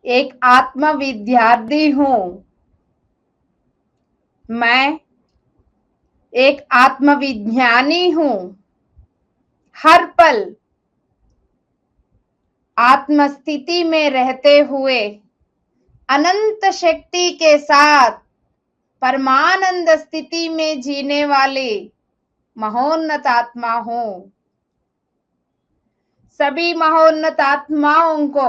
एक आत्म विद्यार्थी हूं। मैं एक आत्मविज्ञानी हूं। हर पल आत्मस्थिति में रहते हुए अनंत शक्ति के साथ परमानंद स्थिति में जीने वाली महोन्नत आत्मा हूं। सभी महोन्नत आत्माओं को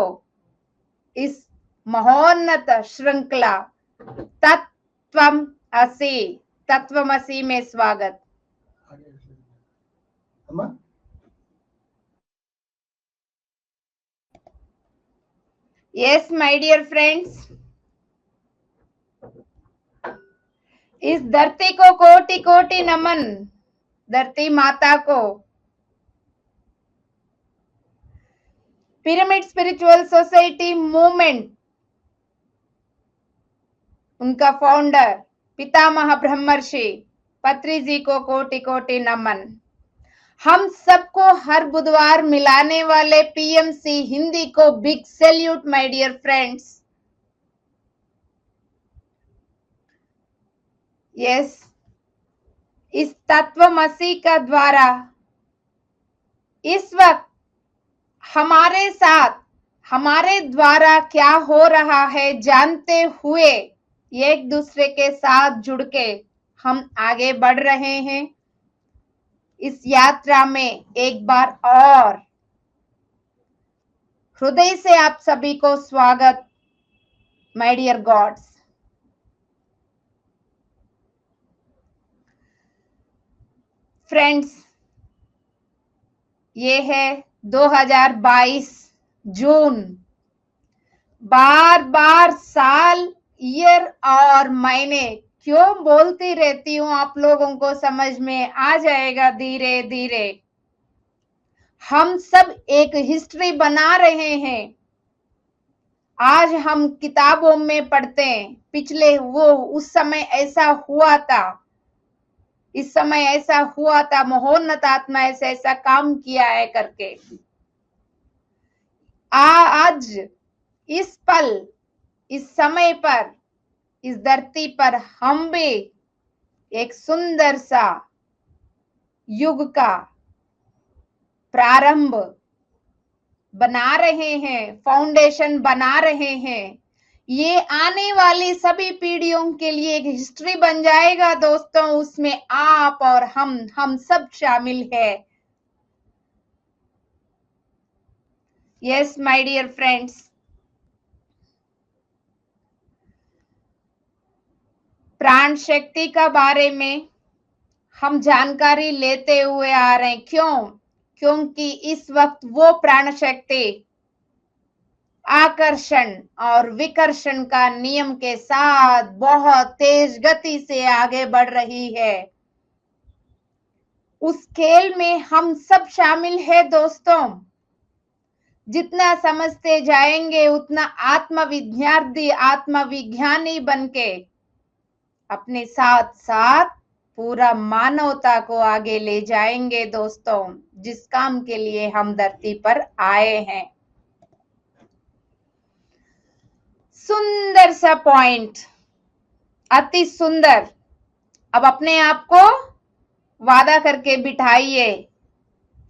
इस महोन्नत श्रृंखला तत्वमसी में स्वागत। यस माय डियर फ्रेंड्स, इस धरती को कोटि कोटि नमन। धरती माता को पिरामिड स्पिरिचुअल सोसाइटी मूवमेंट, उनका फाउंडर पितामह ब्रह्मर्षि पत्री जी को कोटि कोटि नमन। हम सबको हर बुधवार मिलाने वाले पीएमसी हिंदी को big salute my dear friends. Yes, इस तत्वमसी का द्वारा इस वक्त हमारे साथ हमारे द्वारा क्या हो रहा है जानते हुए एक दूसरे के साथ जुड़ के हम आगे बढ़ रहे हैं। इस यात्रा में एक बार और हृदय से आप सभी को स्वागत माय डियर गॉड्स। फ्रेंड्स, ये है 2022 जून। बार बार साल, ईयर और महीने क्यों बोलती रहती हूँ, आप लोगों को समझ में आ जाएगा धीरे धीरे। हम सब एक हिस्ट्री बना रहे हैं। आज हम किताबों में पढ़ते हैं पिछले वो उस समय ऐसा हुआ था, इस समय ऐसा हुआ था, महोन्नत आत्मा ऐसा ऐसा काम किया है करके। आज इस पल, इस समय पर, इस धरती पर हम भी एक सुंदर सा युग का प्रारंभ बना रहे हैं, फाउंडेशन बना रहे हैं। ये आने वाली सभी पीढ़ियों के लिए एक हिस्ट्री बन जाएगा दोस्तों। उसमें आप और हम सब शामिल है। यस माय डियर फ्रेंड्स, प्राण शक्ति का बारे में हम जानकारी लेते हुए आ रहे हैं। क्योंकि इस वक्त वो प्राण शक्ति आकर्षण और विकर्षण का नियम के साथ बहुत तेज गति से आगे बढ़ रही है। उस खेल में हम सब शामिल है दोस्तों। जितना समझते जाएंगे उतना आत्मविद्यार्थी, आत्मविज्ञानी बनके अपने साथ साथ पूरा मानवता को आगे ले जाएंगे दोस्तों, जिस काम के लिए हम धरती पर आए हैं। सुंदर सा पॉइंट, अति सुंदर। अब अपने आप को वादा करके बिठाइए,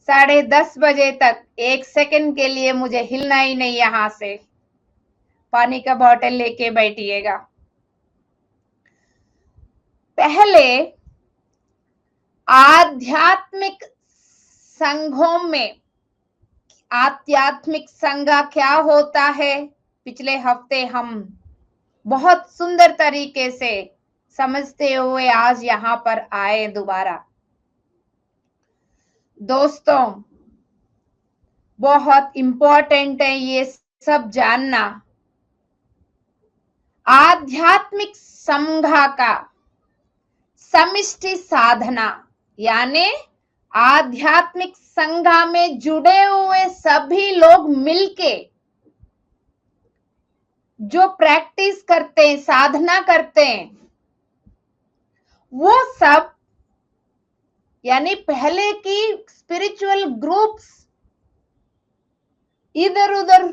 10:30 बजे तक 1 सेकंड के लिए मुझे हिलना ही नहीं। यहां से पानी का बोतल लेके बैठिएगा। पहले आध्यात्मिक संघों में, आध्यात्मिक संघ क्या होता है, पिछले हफ्ते हम बहुत सुंदर तरीके से समझते हुए आज यहां पर आए दोबारा। दोस्तों, बहुत इंपॉर्टेंट है ये सब जानना। आध्यात्मिक संघ का समष्टि साधना, यानी आध्यात्मिक संघ में जुड़े हुए सभी लोग मिलके जो प्रैक्टिस करते हैं, साधना करते हैं, वो सब यानी पहले की स्पिरिचुअल ग्रुप्स इधर उधर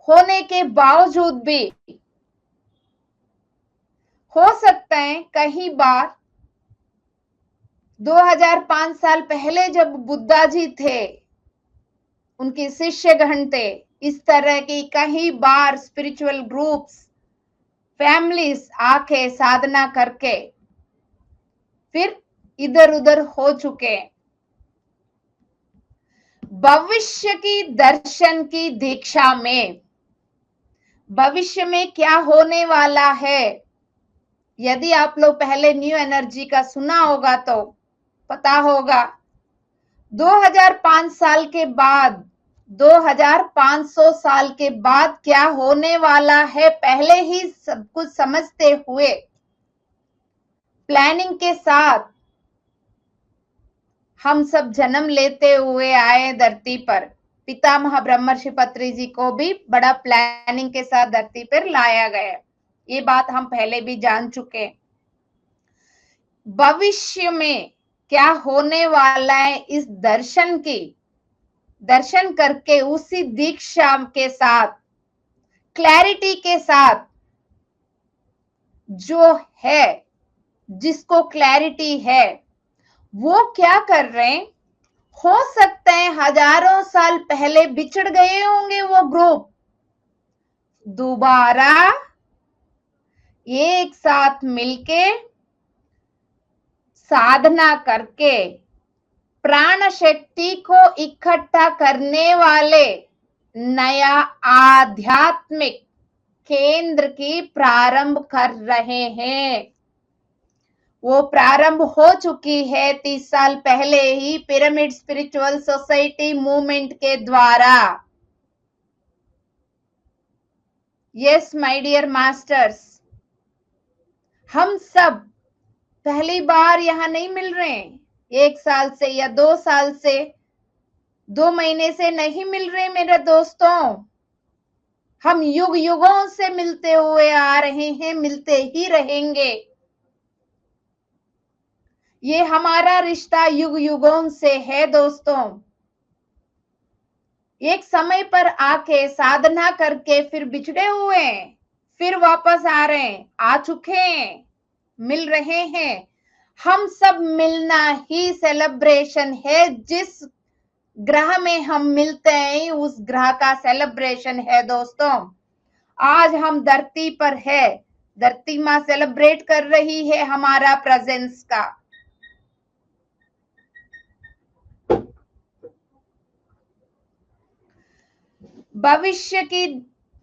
होने के बावजूद भी हो सकता है कई बार 2005 साल पहले जब बुद्धा जी थे, उनके शिष्यगण थे, इस तरह की कई बार स्पिरिचुअल ग्रुप्स, फैमिलीज आके साधना करके फिर इधर उधर हो चुके। भविष्य की दर्शन की दीक्षा में भविष्य में क्या होने वाला है, यदि आप लोग पहले न्यू एनर्जी का सुना होगा तो पता होगा 2005 साल के बाद 2500 साल के बाद क्या होने वाला है, पहले ही सब कुछ समझते हुए प्लानिंग के साथ हम सब जन्म लेते हुए आए धरती पर। पितामह ब्रह्मर्षि पत्री जी को भी बड़ा प्लानिंग के साथ धरती पर लाया गया, ये बात हम पहले भी जान चुके। भविष्य में क्या होने वाला है, इस दर्शन करके उसी दीक्षा के साथ, क्लैरिटी के साथ, जो है जिसको क्लैरिटी है वो क्या कर रहे हैं, हो सकता है हजारों साल पहले बिछड़ गए होंगे वो ग्रुप, दोबारा एक साथ मिलके साधना करके प्राण शक्ति को इकट्ठा करने वाले नया आध्यात्मिक केंद्र की प्रारंभ कर रहे हैं। वो प्रारंभ हो चुकी है 30 साल पहले ही पिरामिड स्पिरिचुअल सोसाइटी मूवमेंट के द्वारा। यस माय डियर मास्टर्स, हम सब पहली बार यहां नहीं मिल रहे हैं, 1 साल से या 2 साल से, 2 महीने से नहीं मिल रहे मेरे दोस्तों। हम युग युगों से मिलते हुए आ रहे हैं, मिलते ही रहेंगे। ये हमारा रिश्ता युग युगों से है दोस्तों। एक समय पर आके साधना करके फिर बिछड़े हुए हैं, फिर वापस आ रहे हैं, आ चुके हैं, मिल रहे हैं। हम सब मिलना ही सेलिब्रेशन है। जिस ग्रह में हम मिलते हैं उस ग्रह का सेलिब्रेशन है दोस्तों। आज हम धरती पर है, धरती माँ सेलिब्रेट कर रही है हमारा प्रेजेंस का।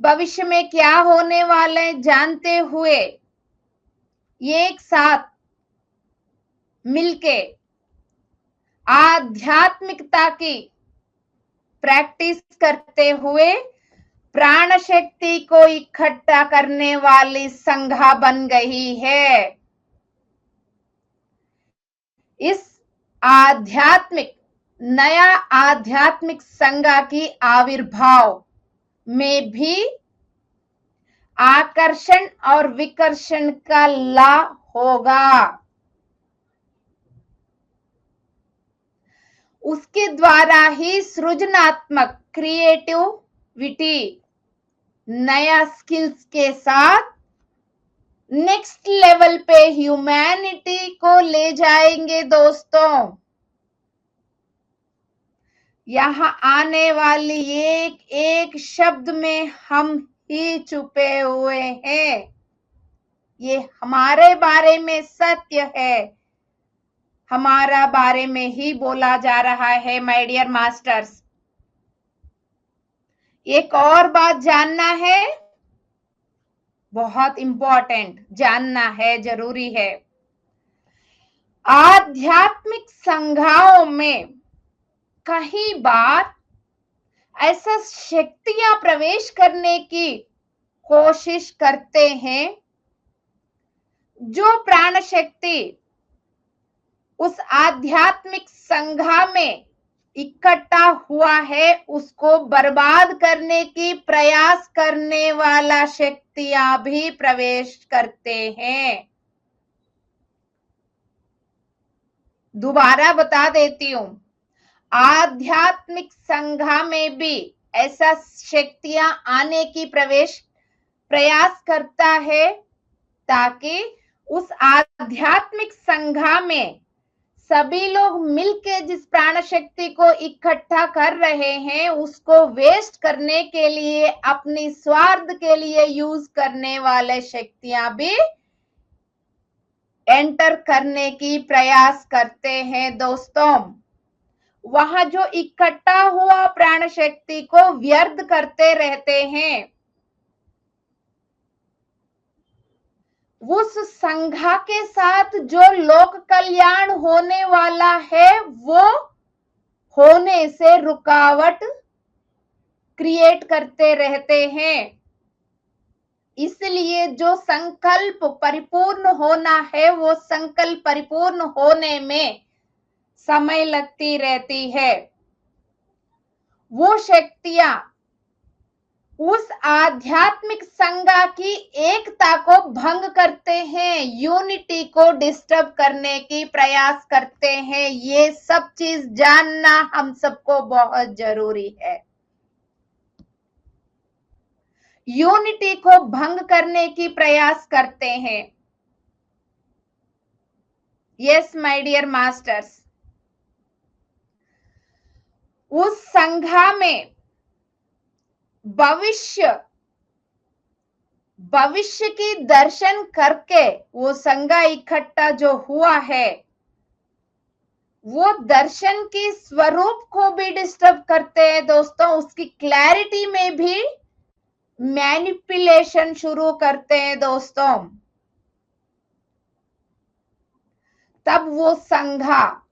भविष्य में क्या होने वाले जानते हुए एक साथ मिलके आध्यात्मिकता की प्रैक्टिस करते हुए प्राण शक्ति को इकट्ठा करने वाली संघा बन गई है। इस नया आध्यात्मिक संघा की आविर्भाव में भी आकर्षण और विकर्षण का ला होगा। उसके द्वारा ही सृजनात्मक क्रिएटिविटी नया स्किल्स के साथ नेक्स्ट लेवल पे ह्यूमैनिटी को ले जाएंगे दोस्तों। यहाँ आने वाली एक एक शब्द में हम ही छुपे हुए हैं। ये हमारे बारे में सत्य है, हमारा बारे में ही बोला जा रहा है माय डियर मास्टर्स। एक और बात जानना है, बहुत इंपॉर्टेंट जानना है, जरूरी है। आध्यात्मिक संघाओं में कई बार ऐसा शक्तियां प्रवेश करने की कोशिश करते हैं जो प्राण शक्ति उस आध्यात्मिक संघा में इकट्ठा हुआ है उसको बर्बाद करने की प्रयास करने वाला शक्तियां भी प्रवेश करते हैं। दोबारा बता देती हूं, आध्यात्मिक संघा में भी ऐसा शक्तियां आने की प्रयास करता है, ताकि उस आध्यात्मिक संघा में सभी लोग मिलके जिस प्राण शक्ति को इकट्ठा कर रहे हैं, उसको वेस्ट करने के लिए, अपनी स्वार्थ के लिए यूज करने वाले शक्तियां भी एंटर करने की प्रयास करते हैं दोस्तों। वहां जो इकट्ठा हुआ प्राण शक्ति को व्यर्थ करते रहते हैं। उस संघा के साथ जो लोक कल्याण होने वाला है, वो होने से रुकावट क्रिएट करते रहते हैं। इसलिए जो संकल्प परिपूर्ण होना है, वो संकल्प परिपूर्ण होने में समय लगती रहती है। वो शक्तियां उस आध्यात्मिक संघा की एकता को भंग करते हैं, यूनिटी को डिस्टर्ब करने की प्रयास करते हैं। ये सब चीज जानना हम सबको बहुत जरूरी है। यूनिटी को भंग करने की प्रयास करते हैं। यस माय डियर मास्टर्स, उस संघा में भविष्य की दर्शन करके वो संघा इकट्ठा जो हुआ है, वो दर्शन की स्वरूप को भी डिस्टर्ब करते हैं दोस्तों। उसकी क्लैरिटी में भी मैनिपुलेशन शुरू करते हैं दोस्तों। तब वो संघा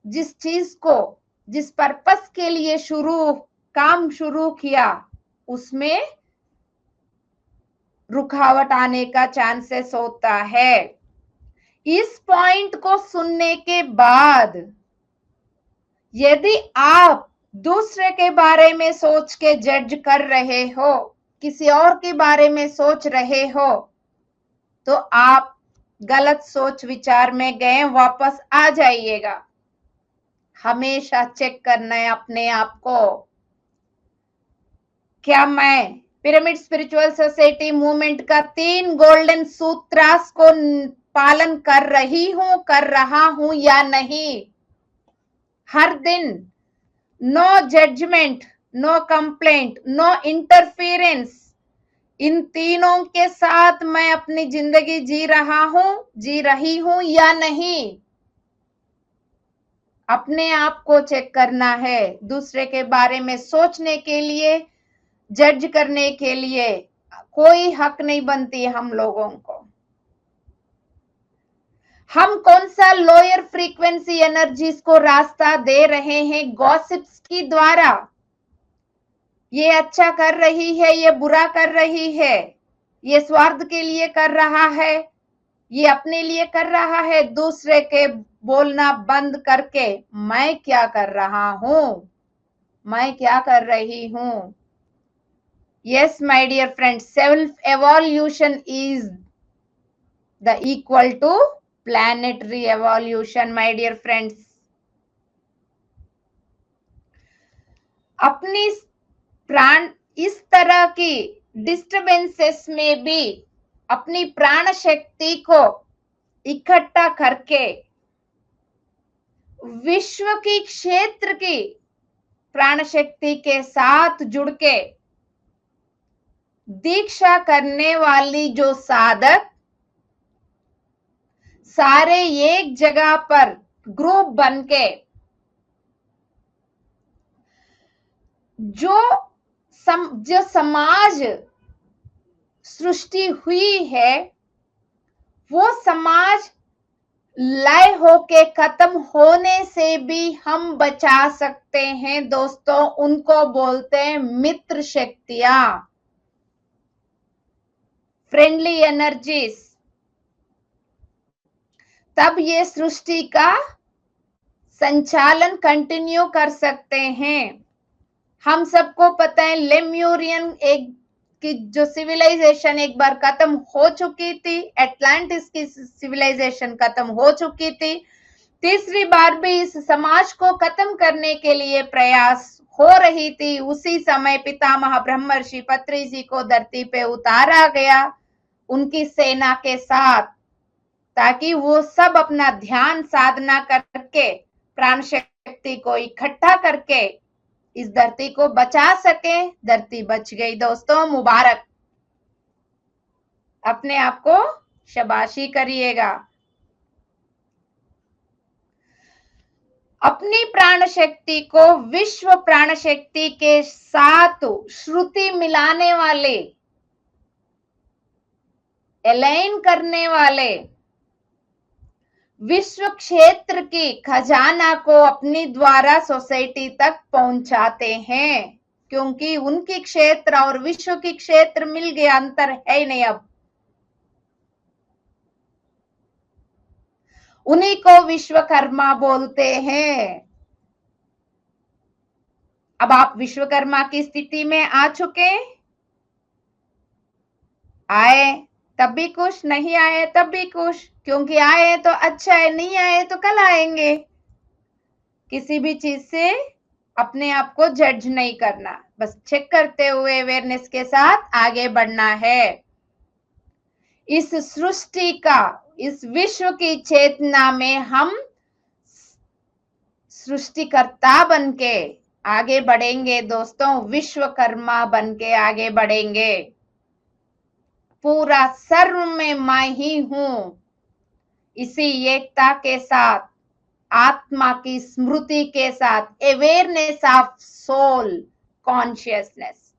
जिस चीज को, जिस पर्पस के लिए काम शुरू किया, उसमें रुकावट आने का चांसेस होता है। इस पॉइंट को सुनने के बाद यदि आप दूसरे के बारे में सोच के जज कर रहे हो, किसी और के बारे में सोच रहे हो, तो आप गलत सोच विचार में गए, वापस आ जाइएगा। हमेशा चेक करना है अपने आप को, क्या मैं पिरामिड स्पिरिचुअल सोसाइटी मूवमेंट का 3 गोल्डन सूत्रास को पालन कर रहा हूं या नहीं। हर दिन no judgement, no complaint, no interference, इन तीनों के साथ मैं अपनी जिंदगी जी रही हूं या नहीं। अपने आप को चेक करना है। दूसरे के बारे में सोचने के लिए, जज करने के लिए कोई हक नहीं बनती हम लोगों को। हम कौन सा लोअर फ्रीक्वेंसी एनर्जीज को रास्ता दे रहे हैं गॉसिप्स की द्वारा। ये अच्छा कर रही है, ये बुरा कर रही है, ये स्वार्थ के लिए कर रहा है, ये अपने लिए कर रहा है। दूसरे के बोलना बंद करके मैं क्या कर रहा हूं, मैं क्या कर रही हूं। Yes, my dear friends, self-evolution is the equal to planetary evolution, my dear friends. अपनी प्राण इस तरह की डिस्टर्बेंसेस में भी अपनी प्राण शक्ति को इकट्ठा करके विश्व की क्षेत्र की प्राण शक्ति के साथ जुड़ के दीक्षा करने वाली जो साधक सारे एक जगह पर ग्रुप बनके जो समाज सृष्टि हुई है, वो समाज लय होके खत्म होने से भी हम बचा सकते हैं दोस्तों। उनको बोलते हैं मित्र शक्तियां, फ्रेंडली एनर्जीज। तब ये सृष्टि का संचालन कंटिन्यू कर सकते हैं। हम सबको पता है लेम्यूरियन की जो सिविलाइजेशन एक बार खत्म हो चुकी थी, एटलांटिस की सिविलाइजेशन खत्म हो चुकी थी। तीसरी बार भी इस समाज को खत्म करने के लिए प्रयास हो रही थी, उसी समय पितामह ब्रह्मर्षि पत्री जी को धरती पे उतारा गया उनकी सेना के साथ, ताकि वो सब अपना ध्यान साधना करके प्राण शक्ति को इकट्ठा करके इस धरती को बचा सके। धरती बच गई दोस्तों, मुबारक, अपने आप को शाबाशी करिएगा। अपनी प्राण शक्ति को विश्व प्राण शक्ति के साथ श्रुति मिलाने वाले, अलाइन करने वाले, विश्व क्षेत्र की खजाना को अपनी द्वारा सोसाइटी तक पहुंचाते हैं, क्योंकि उनकी क्षेत्र और विश्व की क्षेत्र मिल गया, अंतर है नहीं। अब उन्हीं को विश्वकर्मा बोलते हैं। अब आप विश्वकर्मा की स्थिति में आ चुके, आए तब भी खुश, नहीं आए तब भी खुश, क्योंकि आए तो अच्छा है, नहीं आए तो कल आएंगे। किसी भी चीज से अपने आप को जज नहीं करना, बस चेक करते हुए अवेयरनेस के साथ आगे बढ़ना है। इस सृष्टि का, इस विश्व की चेतना में हम सृष्टिकर्ता बनके आगे बढ़ेंगे दोस्तों, विश्वकर्मा बनके आगे बढ़ेंगे। पूरा सर्व में मैं ही हूं, इसी एकता के साथ, आत्मा की स्मृति के साथ, अवेयरनेस ऑफ सोल कॉन्शियसनेस।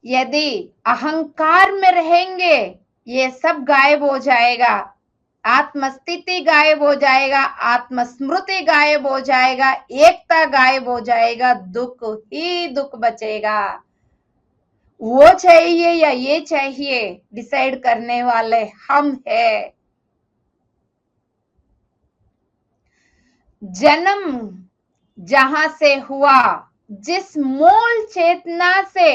यदि अहंकार में रहेंगे, ये सब गायब हो जाएगा, आत्मस्थिति गायब हो जाएगा, आत्मस्मृति गायब हो जाएगा, एकता गायब हो जाएगा, दुख ही दुख बचेगा। वो चाहिए या ये चाहिए, डिसाइड करने वाले हम हैं। जन्म जहां से हुआ, जिस मूल चेतना से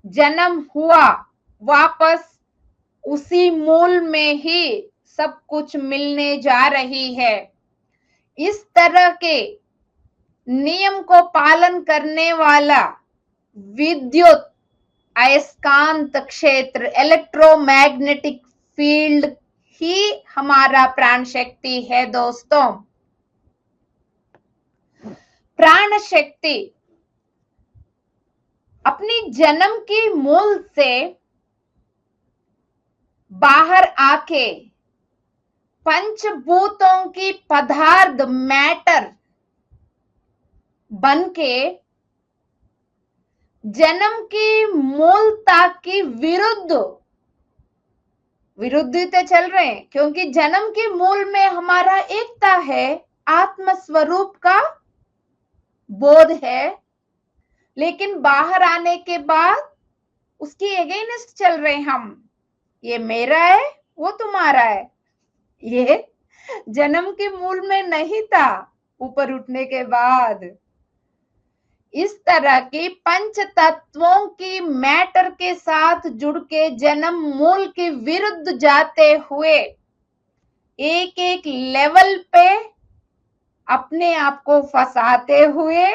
जन्म हुआ, वापस उसी मूल में ही सब कुछ मिलने जा रही है। इस तरह के नियम को पालन करने वाला विद्युत अयस्कांत क्षेत्र, इलेक्ट्रोमैग्नेटिक फील्ड ही हमारा प्राण शक्ति है दोस्तों। प्राण शक्ति अपनी जन्म की मूल से बाहर आके पंचभूतों की पदार्थ, मैटर बनके जन्म की मूलता की विरुद्धते चल रहे हैं, क्योंकि जन्म के मूल में हमारा एकता है, आत्म स्वरूप का बोध है, लेकिन बाहर आने के बाद उसकी अगेंस्ट चल रहे हम। ये मेरा है, वो तुम्हारा है। ये जन्म के मूल में नहीं था, ऊपर उठने के बाद। इस तरह की पंच तत्वों की मैटर के साथ जुड़ के जन्म मूल के विरुद्ध जाते हुए एक एक लेवल पे अपने आप को फंसाते हुए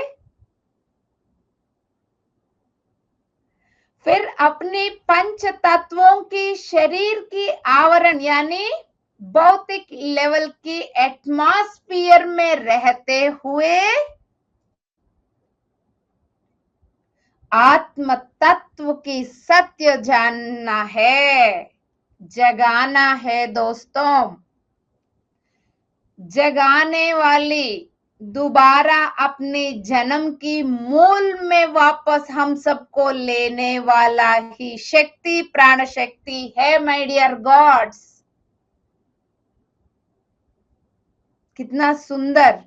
फिर अपने पंच तत्वों की शरीर की आवरण यानी भौतिक लेवल की एटमॉस्फेयर में रहते हुए आत्म तत्व की सत्य जानना है, जगाना है दोस्तों। जगाने वाली दोबारा अपने जन्म की मूल में वापस हम सबको लेने वाला ही शक्ति प्राण शक्ति है माय डियर गॉड्स। कितना सुंदर,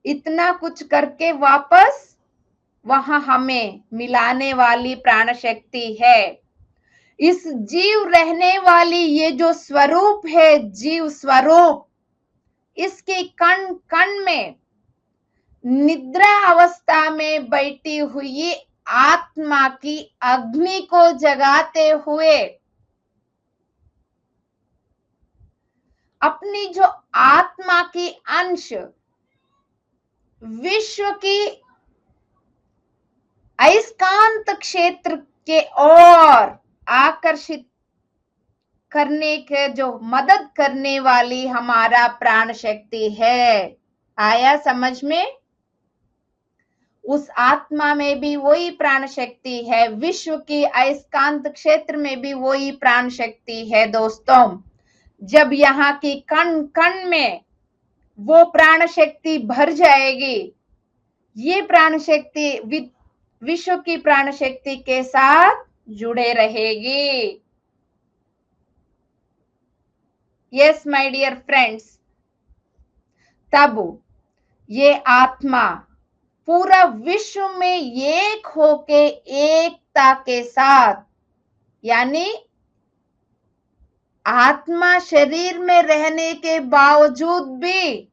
इतना कुछ करके वापस वहां हमें मिलाने वाली प्राण शक्ति है। इस जीव रहने वाली ये जो स्वरूप है, जीव स्वरूप, इसके कण कण में निद्रा अवस्था में बैठी हुई आत्मा की अग्नि को जगाते हुए अपनी जो आत्मा की अंश विश्व की अयस्कांत क्षेत्र के ओर आकर्षित करने के जो मदद करने वाली हमारा प्राण शक्ति है। आया समझ में? उस आत्मा में भी वही प्राण शक्ति है, विश्व की अयस्कांत क्षेत्र में भी वही प्राण शक्ति है दोस्तों। जब यहाँ की कण कण में वो प्राण शक्ति भर जाएगी, ये प्राण शक्ति विश्व की प्राण शक्ति के साथ जुड़े रहेगी। यस माय डियर फ्रेंड्स, तब ये आत्मा पूरा विश्व में एक होके एकता के साथ, यानी आत्मा शरीर में रहने के बावजूद भी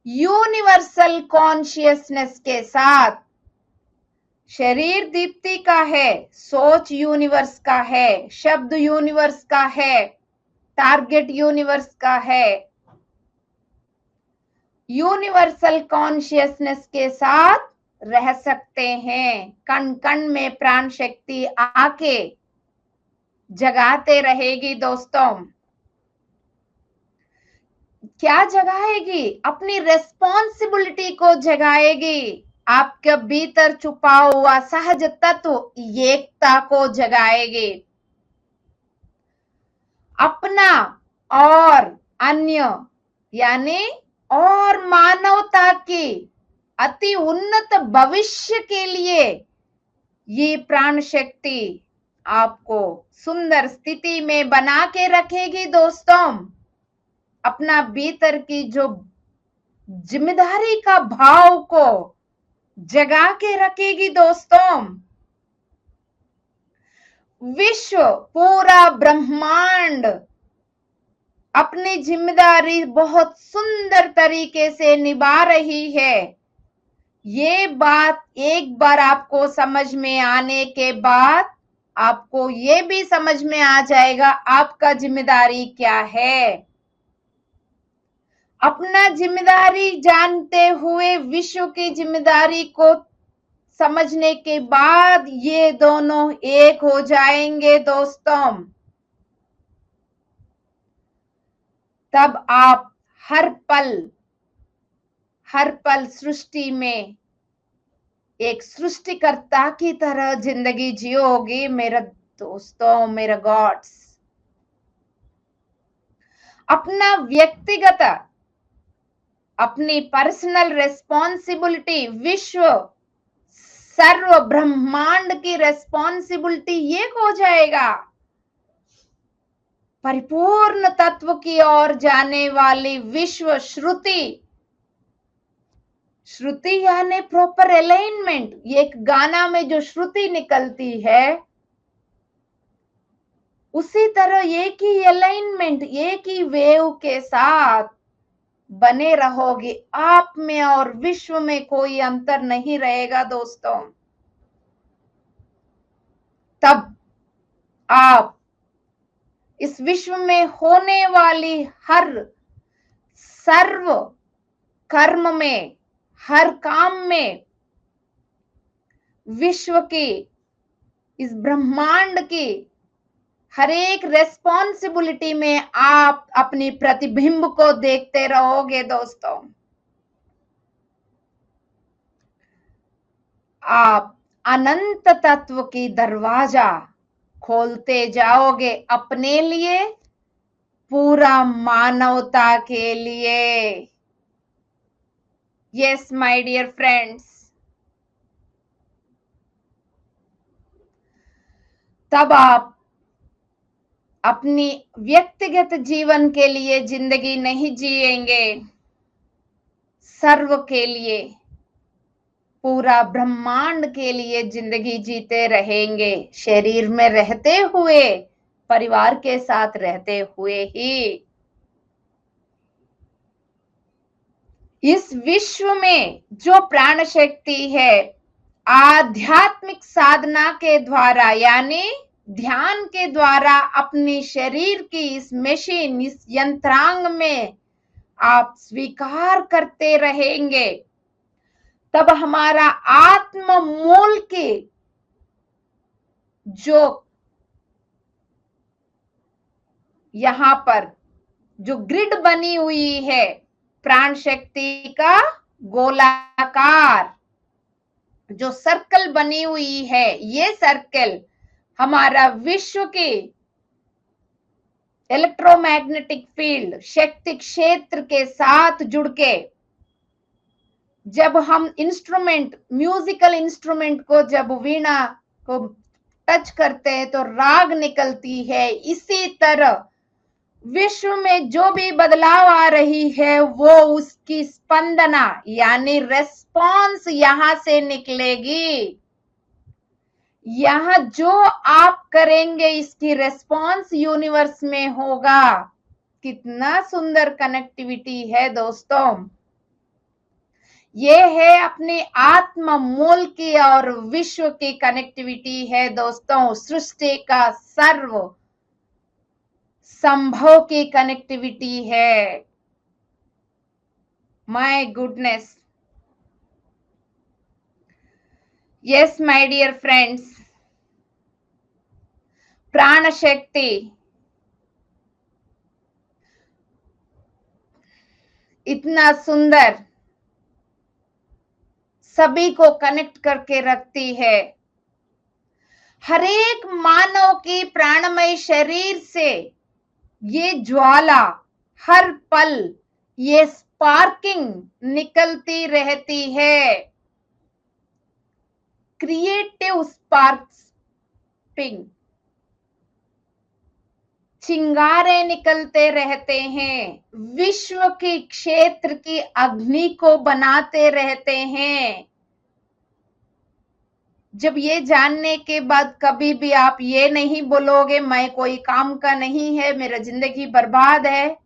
यूनिवर्सल कॉन्शियसनेस के साथ, शरीर दीप्ति का है, सोच यूनिवर्स का है, शब्द यूनिवर्स का है, टारगेट यूनिवर्स का है, यूनिवर्सल कॉन्शियसनेस के साथ रह सकते हैं। कण कण में प्राण शक्ति आके जगाते रहेगी दोस्तों। क्या जगाएगी? अपनी रेस्पॉन्सिबिलिटी को जगाएगी। आपके भीतर छुपा हुआ सहज तत्व एकता को जगाएगी। अपना और अन्य यानी और मानवता की अति उन्नत भविष्य के लिए ये प्राण शक्ति आपको सुंदर स्थिति में बना के रखेगी दोस्तों। अपना भीतर की जो जिम्मेदारी का भाव को जगा के रखेगी दोस्तों। विश्व, पूरा ब्रह्मांड अपनी जिम्मेदारी बहुत सुंदर तरीके से निभा रही है। ये बात एक बार आपको समझ में आने के बाद आपको ये भी समझ में आ जाएगा आपका जिम्मेदारी क्या है। अपना जिम्मेदारी जानते हुए विश्व की जिम्मेदारी को समझने के बाद ये दोनों एक हो जाएंगे दोस्तों। तब आप हर पल सृष्टि में एक सृष्टिकर्ता की तरह जिंदगी जियोगे मेरे दोस्तों, मेरे गॉड्स। अपना व्यक्तिगत, अपनी पर्सनल रेस्पॉन्सिबिलिटी, विश्व सर्व ब्रह्मांड की रेस्पॉन्सिबिलिटी एक हो जाएगा। परिपूर्ण तत्व की ओर जाने वाली विश्व श्रुति यानी प्रॉपर अलाइनमेंट। एक गाना में जो श्रुति निकलती है उसी तरह एक ही अलाइनमेंट, एक ही वेव के साथ बने रहोगे। आप में और विश्व में कोई अंतर नहीं रहेगा दोस्तों। तब आप इस विश्व में होने वाली हर सर्व कर्म में, हर काम में, विश्व की, इस ब्रह्मांड की हर एक रेस्पॉन्सिबिलिटी में आप अपनी प्रतिबिंब को देखते रहोगे दोस्तों। आप अनंत तत्व की दरवाजा खोलते जाओगे अपने लिए, पूरा मानवता के लिए। यस माय डियर फ्रेंड्स, तब आप अपनी व्यक्तिगत जीवन के लिए जिंदगी नहीं जिएंगे, सर्व के लिए, पूरा ब्रह्मांड के लिए जिंदगी जीते रहेंगे। शरीर में रहते हुए, परिवार के साथ रहते हुए ही। इस विश्व में जो प्राण शक्ति है, आध्यात्मिक साधना के द्वारा यानी ध्यान के द्वारा अपनी शरीर की इस मशीन, इस यंत्रांग में आप स्वीकार करते रहेंगे, तब हमारा आत्म मूल के जो यहां पर जो ग्रिड बनी हुई है प्राण शक्ति का गोलाकार जो सर्कल बनी हुई है, ये सर्कल हमारा विश्व के इलेक्ट्रोमैग्नेटिक फील्ड शक्ति क्षेत्र के साथ जुड़ के जब हम इंस्ट्रूमेंट म्यूजिकल इंस्ट्रूमेंट को जब वीणा को टच करते हैं तो राग निकलती है, इसी तरह विश्व में जो भी बदलाव आ रही है वो उसकी स्पंदना यानी रेस्पॉन्स यहां से निकलेगी। यहां जो आप करेंगे इसकी रेस्पॉन्स यूनिवर्स में होगा। कितना सुंदर कनेक्टिविटी है दोस्तों। ये है अपने आत्म मूल की और विश्व की कनेक्टिविटी है दोस्तों। सृष्टि का सर्व संभव की कनेक्टिविटी है। My goodness. Yes my dear friends, प्राण शक्ति इतना सुंदर सभी को कनेक्ट करके रखती है। हर एक मानव की प्राणमय शरीर से ये ज्वाला हर पल ये स्पार्किंग निकलती रहती है। क्रिएटिव स्पार्किंग चिंगारे निकलते रहते हैं, विश्व की क्षेत्र की अग्नि को बनाते रहते हैं। जब ये जानने के बाद कभी भी आप ये नहीं बोलोगे मैं कोई काम का नहीं है, मेरा जिंदगी बर्बाद है,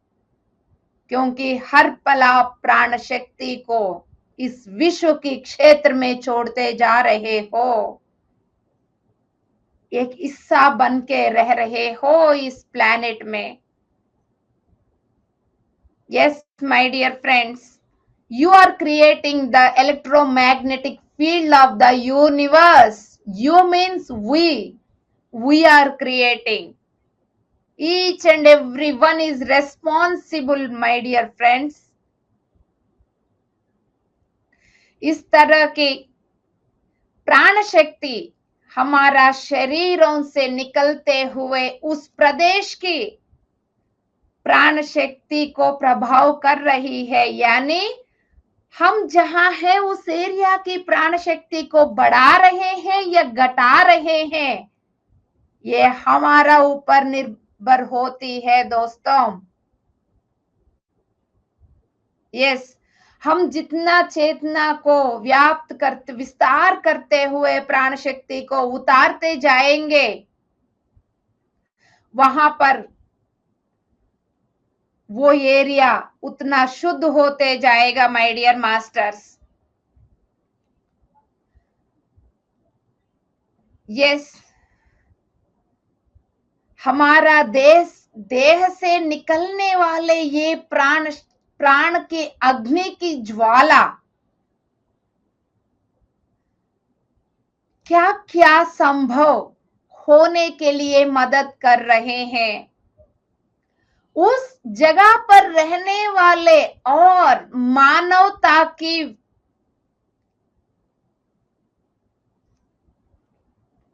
क्योंकि हर पल आप प्राण शक्ति को इस विश्व की क्षेत्र में छोड़ते जा रहे हो। एक हिस्सा बन के रह रहे हो इस प्लैनेट में। Yes my dear friends, you are creating the electromagnetic field of the universe. You means we are creating. Each and every one is responsible, my dear friends. इस तरह की प्राण शक्ति हमारा शरीरों से निकलते हुए उस प्रदेश की प्राण शक्ति को प्रभाव कर रही है, यानी हम जहां हैं उस एरिया की प्राण शक्ति को बढ़ा रहे हैं या घटा रहे हैं, ये हमारा ऊपर निर्भर होती है दोस्तों। यस, हम जितना चेतना को व्याप्त करते विस्तार करते हुए प्राण शक्ति को उतारते जाएंगे, वहां पर वो एरिया उतना शुद्ध होते जाएगा माय डियर मास्टर्स। यस, हमारा देह से निकलने वाले ये प्राण की अग्नि की ज्वाला क्या क्या संभव होने के लिए मदद कर रहे हैं। उस जगह पर रहने वाले और मानवता की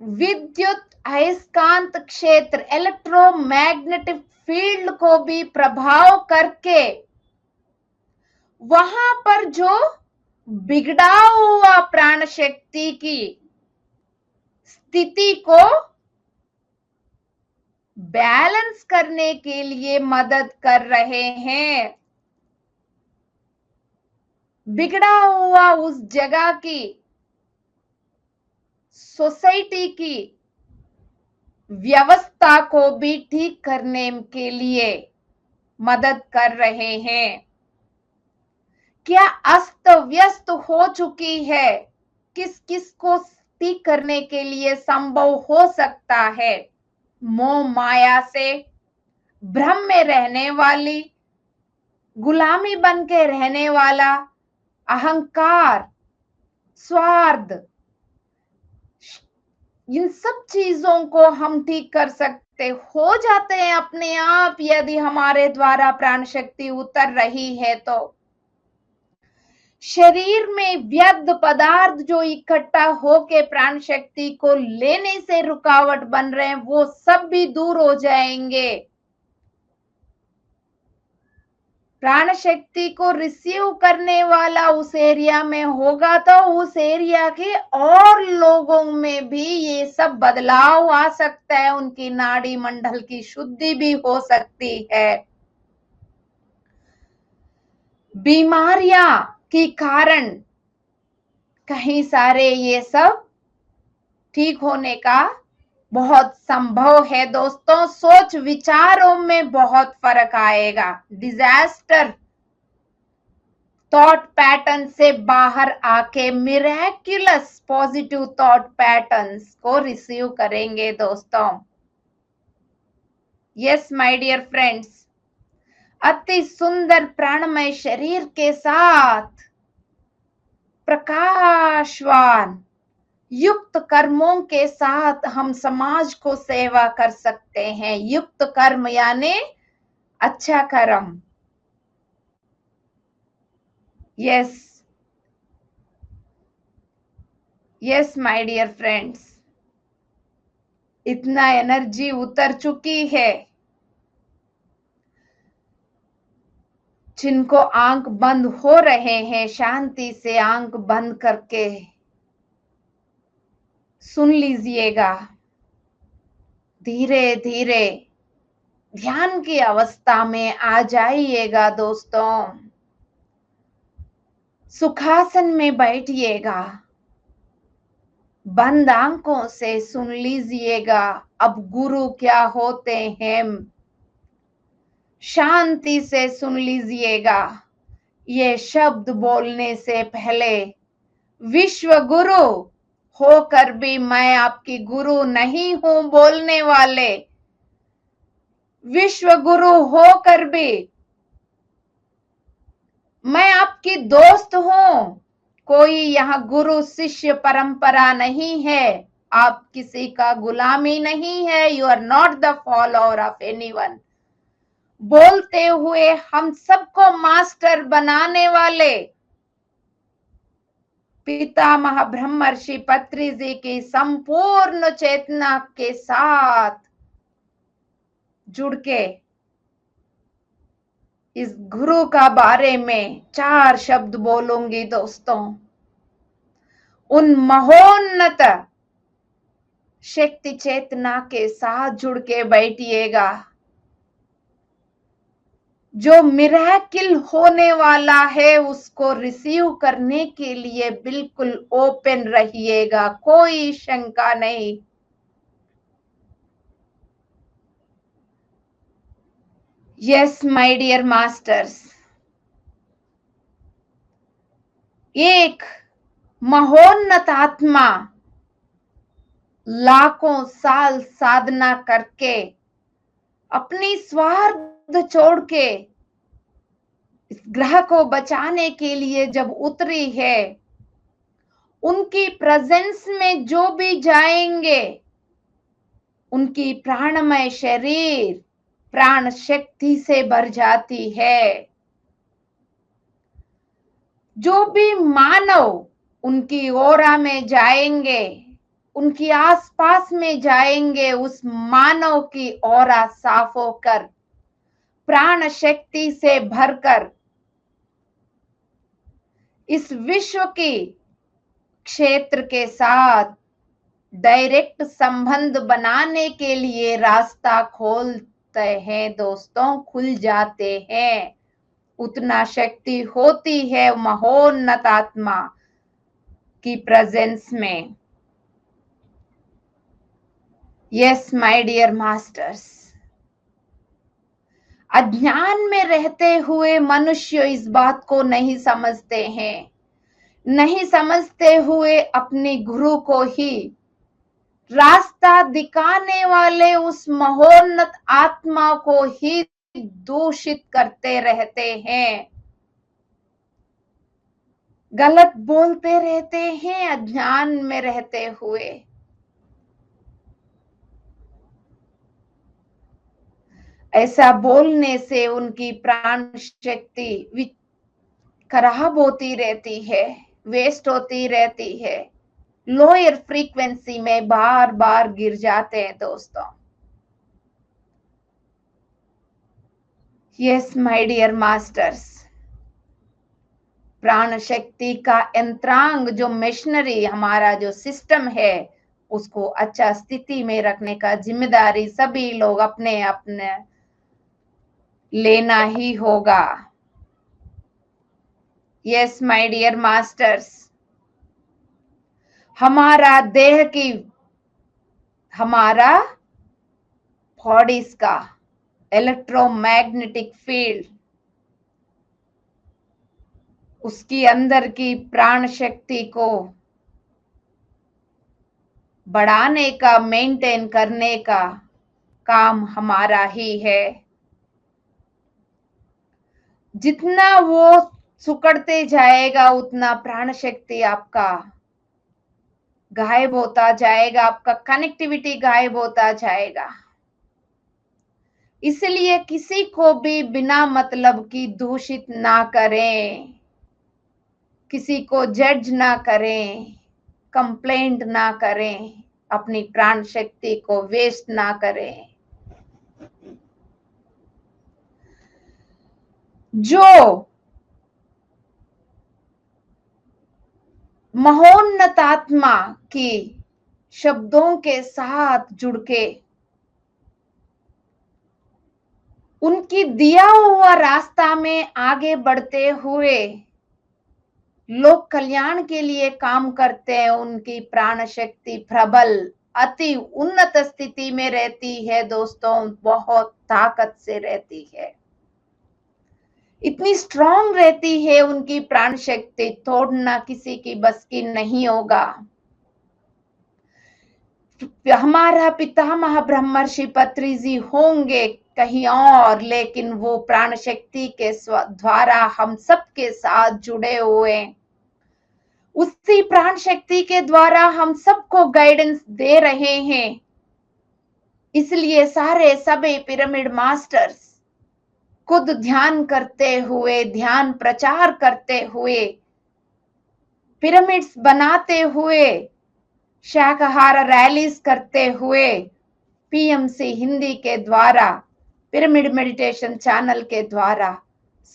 विद्युत अयस्कांत क्षेत्र इलेक्ट्रोमैग्नेटिक फील्ड को भी प्रभाव करके वहां पर जो बिगड़ा हुआ प्राण शक्ति की स्थिति को बैलेंस करने के लिए मदद कर रहे हैं। बिगड़ा हुआ उस जगह की सोसाइटी की व्यवस्था को भी ठीक करने के लिए मदद कर रहे हैं। क्या अस्त व्यस्त हो चुकी है, किस किस को ठीक करने के लिए संभव हो सकता है। मोह माया से भ्रम में रहने वाली गुलामी बन के रहने वाला अहंकार, स्वार्थ, इन सब चीजों को हम ठीक कर सकते हो जाते हैं अपने आप यदि हमारे द्वारा प्राण शक्ति उतर रही है तो। शरीर में व्यर्थ पदार्थ जो इकट्ठा होके प्राण शक्ति को लेने से रुकावट बन रहे हैं वो सब भी दूर हो जाएंगे। प्राण शक्ति को रिसीव करने वाला उस एरिया में होगा तो उस एरिया के और लोगों में भी ये सब बदलाव आ सकता है, उनकी नाड़ी मंडल की शुद्धि भी हो सकती है। बीमारियां के कारण कहीं सारे ये सब ठीक होने का बहुत संभव है दोस्तों। सोच विचारों में बहुत फर्क आएगा। डिजास्टर थॉट पैटर्न से बाहर आके मिरेक्युलस पॉजिटिव थॉट पैटर्न्स को रिसीव करेंगे दोस्तों। यस माय डियर फ्रेंड्स, अति सुंदर प्राणमय शरीर के साथ प्रकाशवान युक्त कर्मों के साथ हम समाज को सेवा कर सकते हैं। युक्त कर्म यानी अच्छा कर्म। Yes yes my dear friends, इतना एनर्जी उतर चुकी है। जिनको आंख बंद हो रहे हैं शांति से आंख बंद करके सुन लीजिएगा। धीरे धीरे ध्यान की अवस्था में आ जाइएगा दोस्तों। सुखासन में बैठिएगा, बंद आंखों से सुन लीजिएगा अब गुरु क्या होते हैं। शांति से सुन लीजिएगा। ये शब्द बोलने से पहले विश्व गुरु होकर भी मैं आपकी गुरु नहीं हूं बोलने वाले, विश्व गुरु होकर भी मैं आपकी दोस्त हूं। कोई यहाँ गुरु शिष्य परंपरा नहीं है, आप किसी का गुलामी नहीं है। You are not the follower of anyone. बोलते हुए हम सबको मास्टर बनाने वाले पितामह ब्रह्मर्षि पत्री जी की संपूर्ण चेतना के साथ जुड़ के इस गुरु का बारे में 4 शब्द बोलूंगी दोस्तों। उन महोन्नत शक्ति चेतना के साथ जुड़ के बैठिएगा। जो मिरेकल होने वाला है उसको रिसीव करने के लिए बिल्कुल ओपन रहिएगा, कोई शंका नहीं। यस माय डियर मास्टर्स, एक महोन्नत आत्मा लाखों साल साधना करके अपनी स्वार्थ छोड़ के इस ग्रह को बचाने के लिए जब उतरी है, उनकी प्रेजेंस में जो भी जाएंगे उनकी प्राणमय शरीर प्राण शक्ति से भर जाती है। जो भी मानव उनकी ओरा में जाएंगे, उनकी आसपास में जाएंगे, उस मानव की ओरा साफ होकर प्राण शक्ति से भरकर इस विश्व की क्षेत्र के साथ डायरेक्ट संबंध बनाने के लिए रास्ता खोलते हैं दोस्तों, खुल जाते हैं। उतना शक्ति होती है महोन्नत आत्मा की प्रेजेंस में। यस माय डियर मास्टर्स, अज्ञान में रहते हुए मनुष्य इस बात को नहीं समझते हैं, नहीं समझते हुए अपने गुरु को ही रास्ता दिखाने वाले उस महोन्नत आत्मा को ही दूषित करते रहते हैं, गलत बोलते रहते हैं अज्ञान में रहते हुए। ऐसा बोलने से उनकी प्राण शक्ति खराब होती रहती है, वेस्ट होती रहती है, लोअर फ्रीक्वेंसी में बार बार गिर जाते हैं दोस्तों। यस माय डियर मास्टर्स, प्राण शक्ति का यंत्रांग जो मशीनरी हमारा जो सिस्टम है, उसको अच्छा स्थिति में रखने का जिम्मेदारी सभी लोग अपने अपने लेना ही होगा। यस माय डियर मास्टर्स, हमारा बॉडीज का इलेक्ट्रोमैग्नेटिक फील्ड, उसकी अंदर की प्राण शक्ति को बढ़ाने का, मेंटेन करने का काम हमारा ही है। जितना वो सुकड़ते जाएगा उतना प्राण शक्ति आपका गायब होता जाएगा, आपका कनेक्टिविटी गायब होता जाएगा। इसलिए किसी को भी बिना मतलब की दूषित ना करें, किसी को जज ना करें, कंप्लेंट ना करें, अपनी प्राण शक्ति को वेस्ट ना करें। जो महोन्नत आत्मा की शब्दों के साथ जुड़ के उनकी दिया हुआ रास्ता में आगे बढ़ते हुए लोक कल्याण के लिए काम करते हैं, उनकी प्राण शक्ति प्रबल अति उन्नत स्थिति में रहती है दोस्तों, बहुत ताकत से रहती है, इतनी स्ट्रांग रहती है उनकी प्राण शक्ति, तोड़ना किसी की बस की नहीं होगा। हमारा पितामह ब्रह्मर्षि पत्री जी होंगे कहीं और, लेकिन वो प्राण शक्ति के द्वारा हम सबके साथ जुड़े हुए, उसी प्राण शक्ति के द्वारा हम सबको गाइडेंस दे रहे हैं। इसलिए सारे सभी पिरामिड मास्टर्स खुद ध्यान करते हुए, ध्यान प्रचार करते हुए, पिरामिड्स बनाते हुए, शाकाहार रैलीज करते हुए, पीएमसी हिंदी के द्वारा, पिरामिड मेडिटेशन चैनल के द्वारा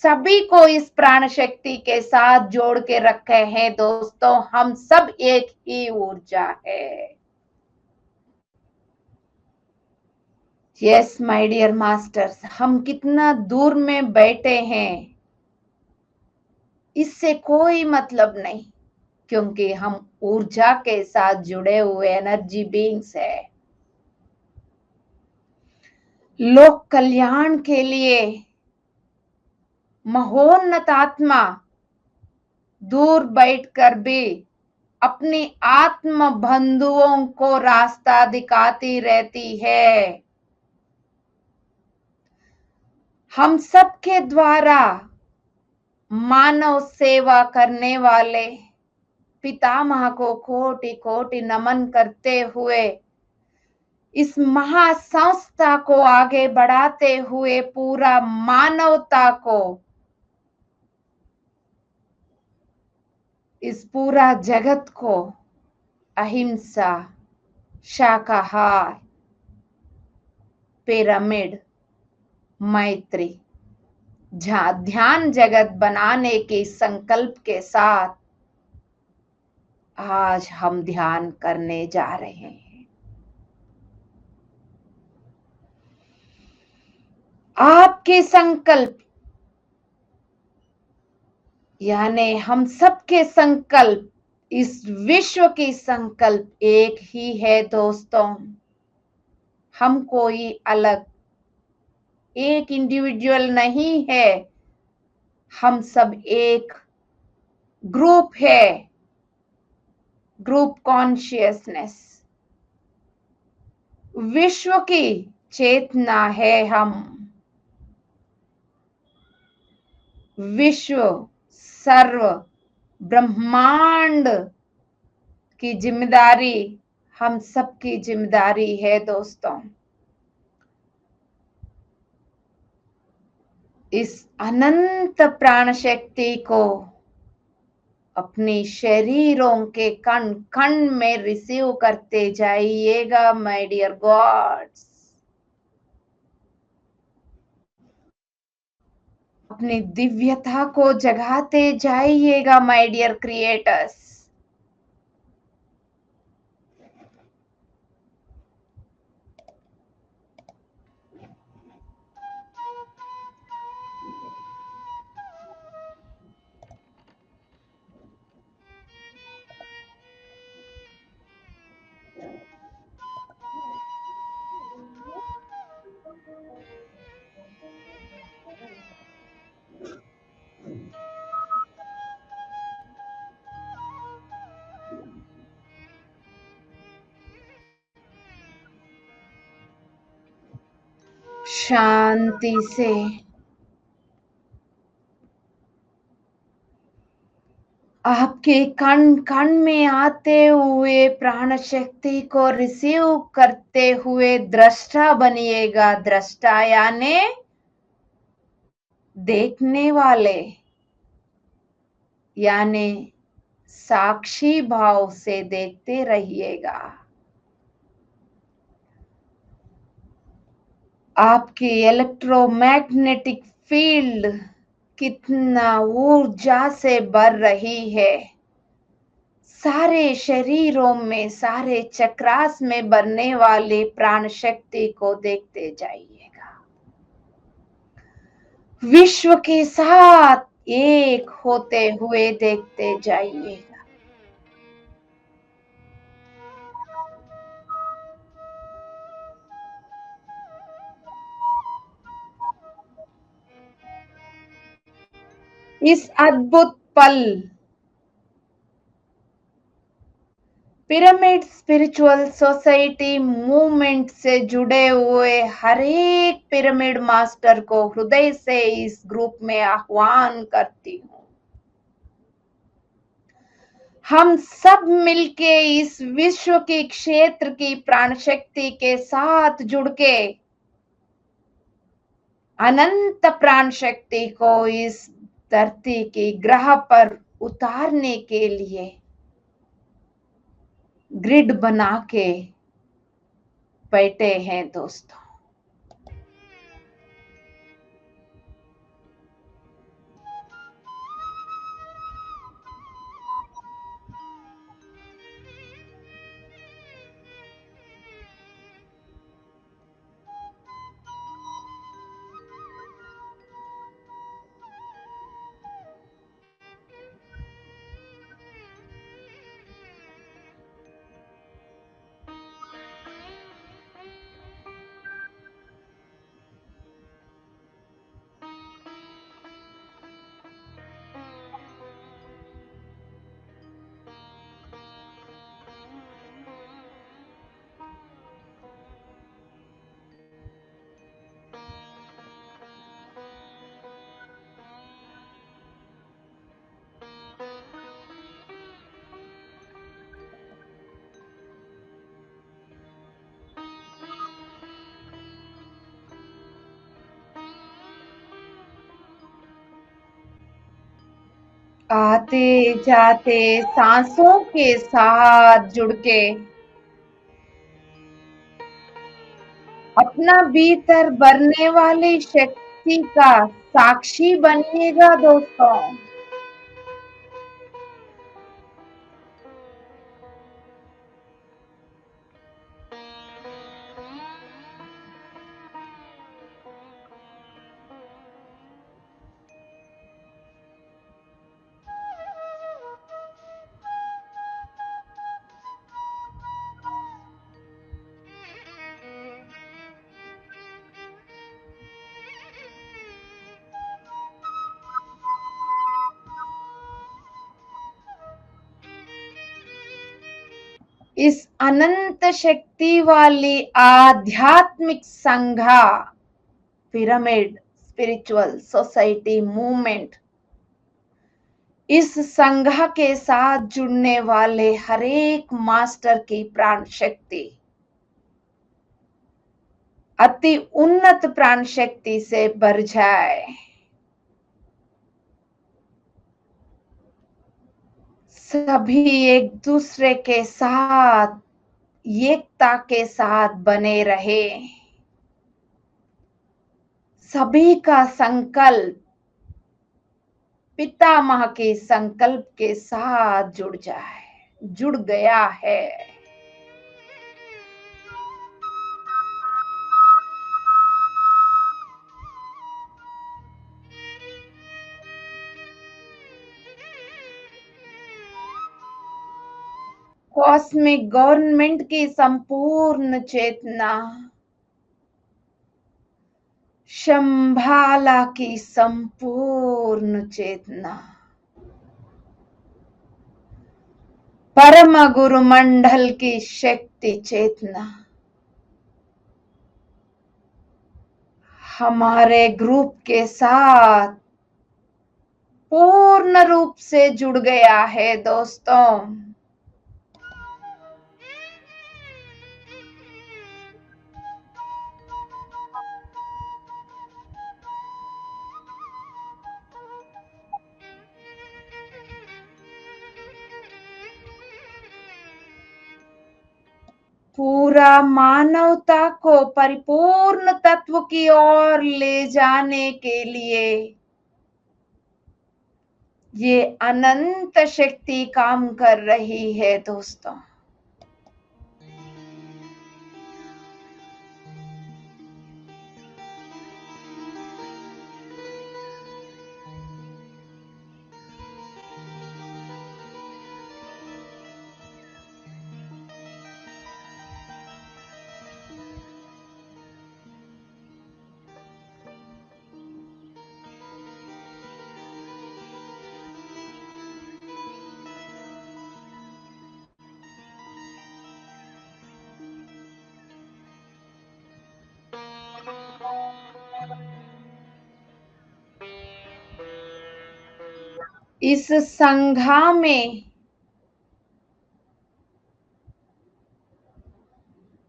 सभी को इस प्राण शक्ति के साथ जोड़ के रखे हैं दोस्तों। हम सब एक ही ऊर्जा है। यस माय डियर मास्टर्स, हम कितना दूर में बैठे हैं इससे कोई मतलब नहीं, क्योंकि हम ऊर्जा के साथ जुड़े हुए एनर्जी बीइंग्स है। लोक कल्याण के लिए महोन्नत आत्मा दूर बैठकर भी अपनी आत्म बंधुओं को रास्ता दिखाती रहती है। हम सबके द्वारा मानव सेवा करने वाले पितामह को कोटि कोटि नमन करते हुए इस महासंस्था को आगे बढ़ाते हुए पूरा मानवता को, इस पूरा जगत को अहिंसा, शाकाहार, पिरामिड, मैत्री, ध्यान जगत बनाने के संकल्प के साथ आज हम ध्यान करने जा रहे हैं। आपके संकल्प यानी हम सबके संकल्प, इस विश्व की संकल्प एक ही है दोस्तों। हम कोई अलग एक इंडिविजुअल नहीं है, हम सब एक ग्रुप है, ग्रुप कॉन्शियसनेस, विश्व की चेतना है हम। विश्व, सर्व, ब्रह्मांड की जिम्मेदारी हम सबकी जिम्मेदारी है दोस्तों। इस अनंत प्राण शक्ति को अपनी शरीरों के कण कण में रिसीव करते जाइएगा माय डियर गॉड्स। अपनी दिव्यता को जगाते जाइएगा माय डियर क्रिएटर्स। शांति से आपके कण कण में आते हुए प्राण शक्ति को रिसीव करते हुए दृष्टा बनिएगा। दृष्टा यानी देखने वाले, यानी साक्षी भाव से देखते रहिएगा। आपकी इलेक्ट्रोमैग्नेटिक फील्ड कितना ऊर्जा से भर रही है। सारे शरीरों में, सारे चक्रास में बनने वाले प्राण शक्ति को देखते जाइएगा। विश्व के साथ एक होते हुए देखते जाइएगा। इस अद्भुत पल पिरामिड स्पिरिचुअल सोसाइटी मूवमेंट से जुड़े हुए हर एक पिरामिड मास्टर को हृदय से इस ग्रुप में आह्वान करती हूँ। हम सब मिलके इस विश्व की क्षेत्र की प्राण शक्ति के साथ जुड़ के अनंत प्राण शक्ति को इस धरती की ग्रह पर उतारने के लिए ग्रिड बना के बैठे हैं दोस्तों। आते जाते सांसों के साथ जुड़ के अपना भीतर बढ़ने वाली शक्ति का साक्षी बनिएगा दोस्तों। इस अनंत शक्ति वाली आध्यात्मिक संघ पिरामिड स्पिरिचुअल सोसाइटी मूवमेंट इस संघ के साथ जुड़ने वाले हर एक मास्टर की प्राण शक्ति अति उन्नत प्राण शक्ति से भर जाए। सभी एक दूसरे के साथ एकता के साथ बने रहे। सभी का संकल्प पितामह के संकल्प के साथ जुड़ गया है। कॉस्मिक गवर्नमेंट की संपूर्ण चेतना, शंभाला की संपूर्ण चेतना, परम गुरु मंडल की शक्ति चेतना हमारे ग्रुप के साथ पूर्ण रूप से जुड़ गया है दोस्तों। पूरा मानवता को परिपूर्ण तत्व की ओर ले जाने के लिए ये अनंत शक्ति काम कर रही है दोस्तों। इस संघा में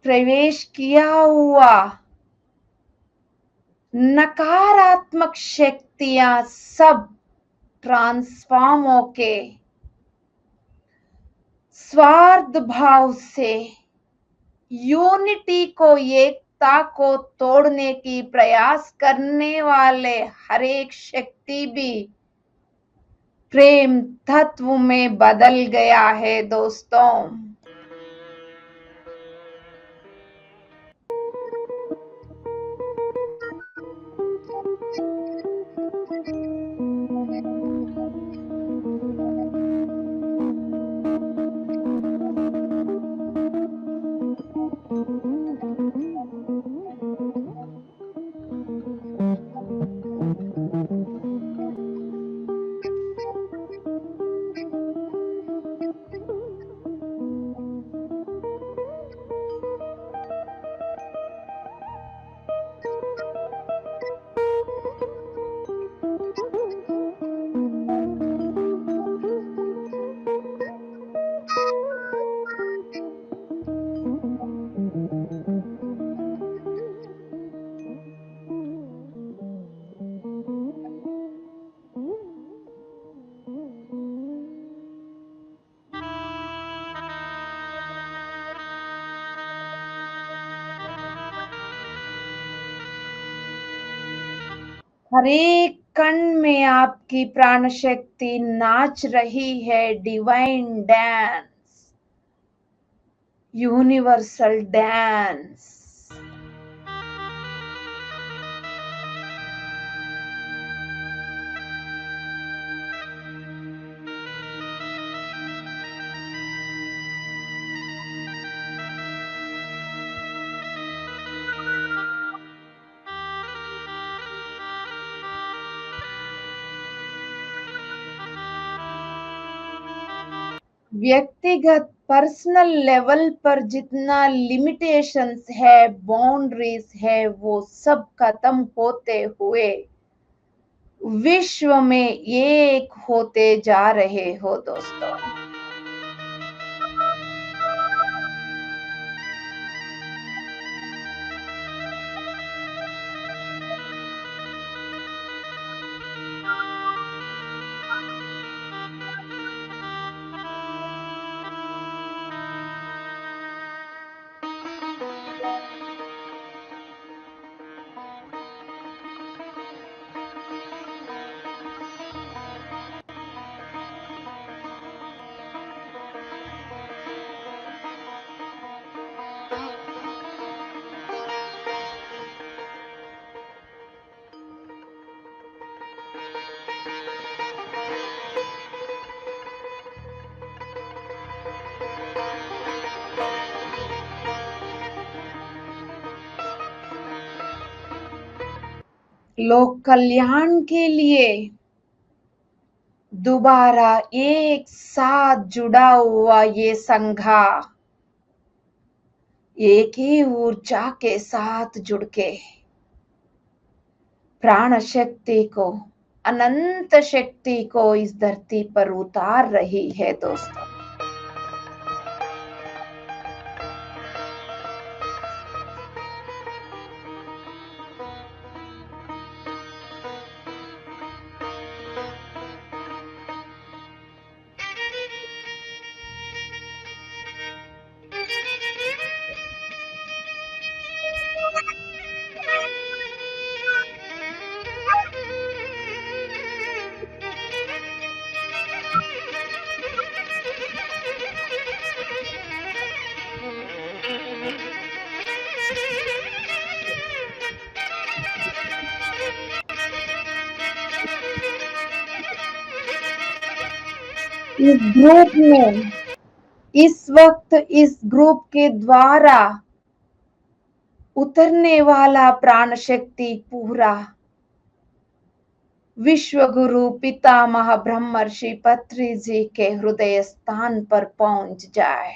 प्रवेश किया हुआ नकारात्मक शक्तियां सब ट्रांसफॉर्म होके स्वार्थ भाव से यूनिटी को, एकता को तोड़ने की प्रयास करने वाले हर एक शक्ति भी प्रेम तत्व में बदल गया है दोस्तों। हर एक कण में आपकी प्राण शक्ति नाच रही है डिवाइन डांस, यूनिवर्सल डांस। व्यक्तिगत पर्सनल लेवल पर जितना लिमिटेशंस है, बाउंड्रीज है, वो सब खत्म होते हुए विश्व में एक होते जा रहे हो दोस्तों। लोक कल्याण के लिए दोबारा एक साथ जुड़ा हुआ ये संघा एक ही ऊर्जा के साथ जुड़ के प्राण शक्ति को, अनंत शक्ति को इस धरती पर उतार रही है दोस्तों। इस ग्रुप में इस वक्त इस ग्रुप के द्वारा उतरने वाला प्राण शक्ति पूरा विश्व गुरु पितामह ब्रह्मर्षि पत्री जी के हृदय स्थान पर पहुंच जाए।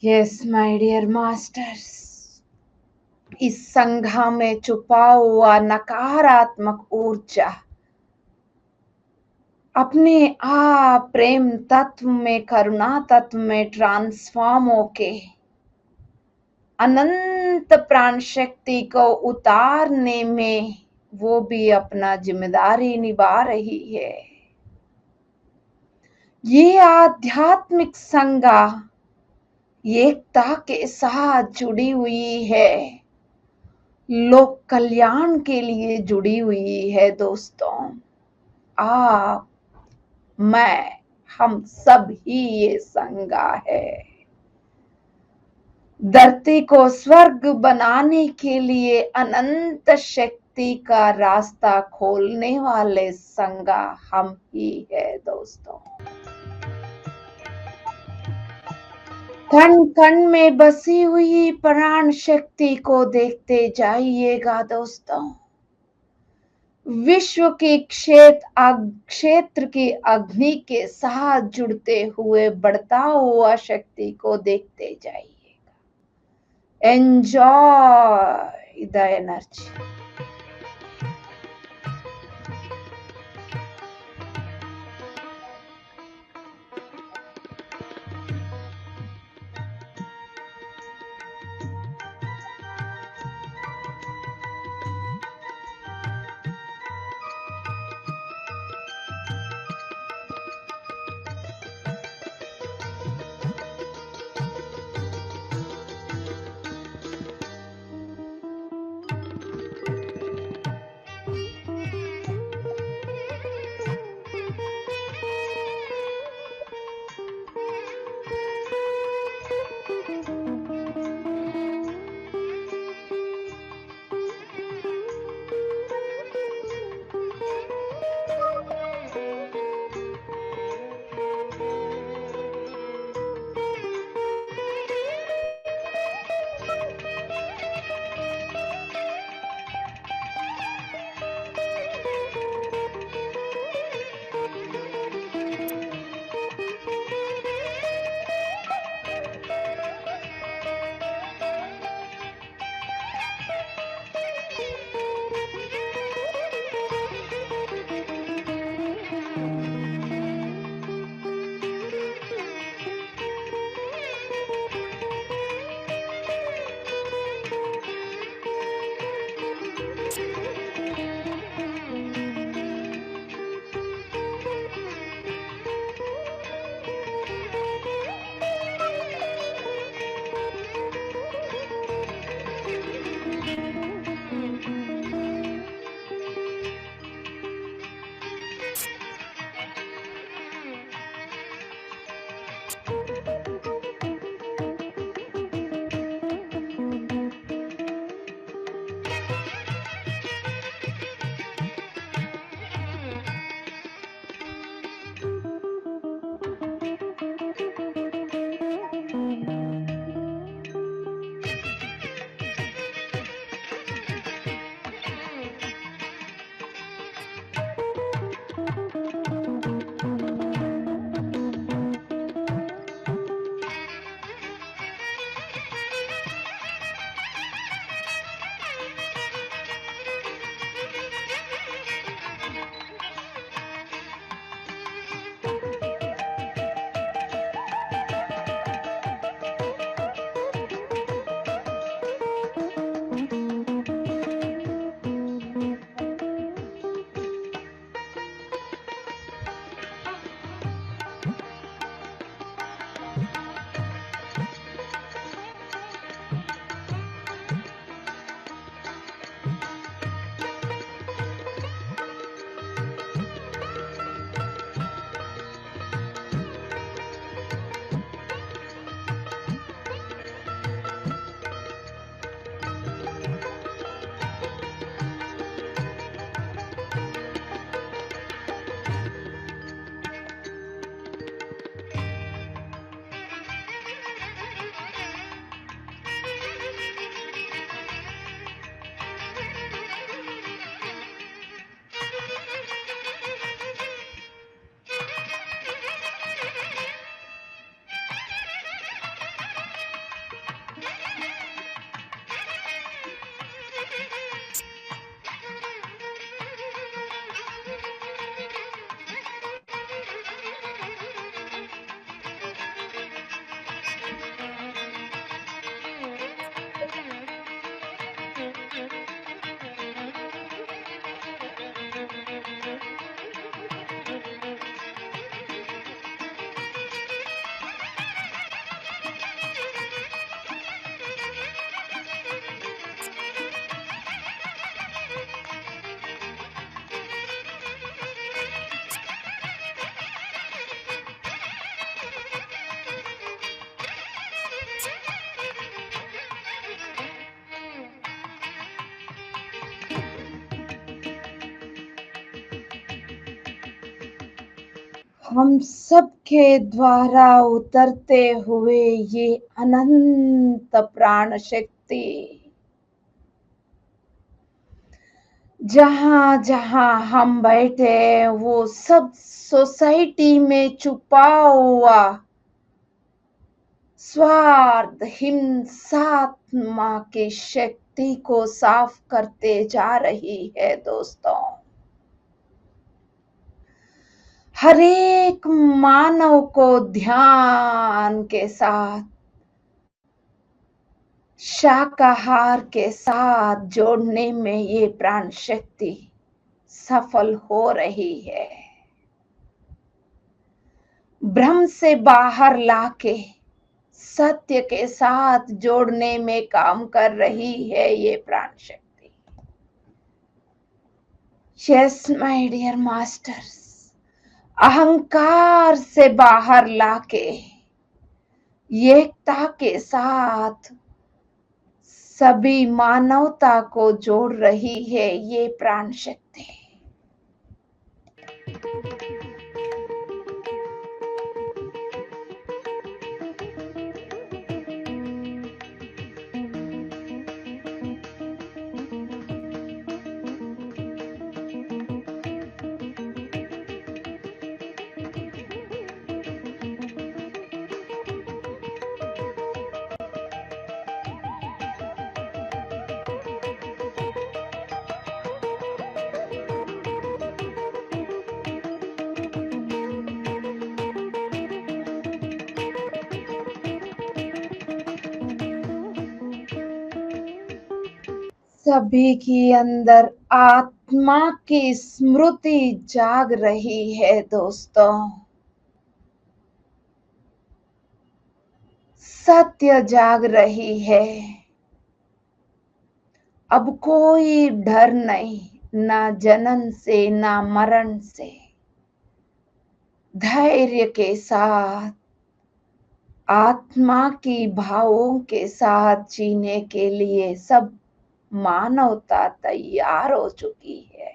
यस माय डियर मास्टर्स, इस संघा में छुपा हुआ नकारात्मक ऊर्जा अपने आप प्रेम तत्व में, करुणा तत्व में ट्रांसफॉर्म होके अनंत प्राण शक्ति को उतारने में वो भी अपना जिम्मेदारी निभा रही है। ये आध्यात्मिक संज्ञा एकता के साथ जुड़ी हुई है, लोक कल्याण के लिए जुड़ी हुई है। दोस्तों, आप, मैं, हम सब ही ये संज्ञा है। धरती को स्वर्ग बनाने के लिए अनंत शक्ति का रास्ता खोलने वाले संज्ञा हम ही है। दोस्तों, कण कण में बसी हुई प्राण शक्ति को देखते जाइएगा। दोस्तों, विश्व के क्षेत्र की अग्नि के साथ जुड़ते हुए बढ़ता हुआ शक्ति को देखते जाइए। Enjoy the energy. हम सब के द्वारा उतरते हुए ये अनंत प्राण शक्ति जहां जहां हम बैठे वो सब सोसाइटी में छुपा हुआ स्वार्थ हिंसात्मा की शक्ति को साफ करते जा रही है दोस्तों। हर एक मानव को ध्यान के साथ शाकाहार के साथ जोड़ने में ये प्राण शक्ति सफल हो रही है। भ्रम से बाहर लाके सत्य के साथ जोड़ने में काम कर रही है ये प्राण शक्ति। यस माय डियर मास्टर्स, अहंकार से बाहर लाके एकता के साथ सभी मानवता को जोड़ रही है ये प्राण शक्ति। सभी के अंदर आत्मा की स्मृति जाग रही है दोस्तों। सत्य जाग रही है। अब कोई डर नहीं, ना जनन से ना मरण से। धैर्य के साथ आत्मा की भावों के साथ जीने के लिए सब मानवता तैयार हो चुकी है।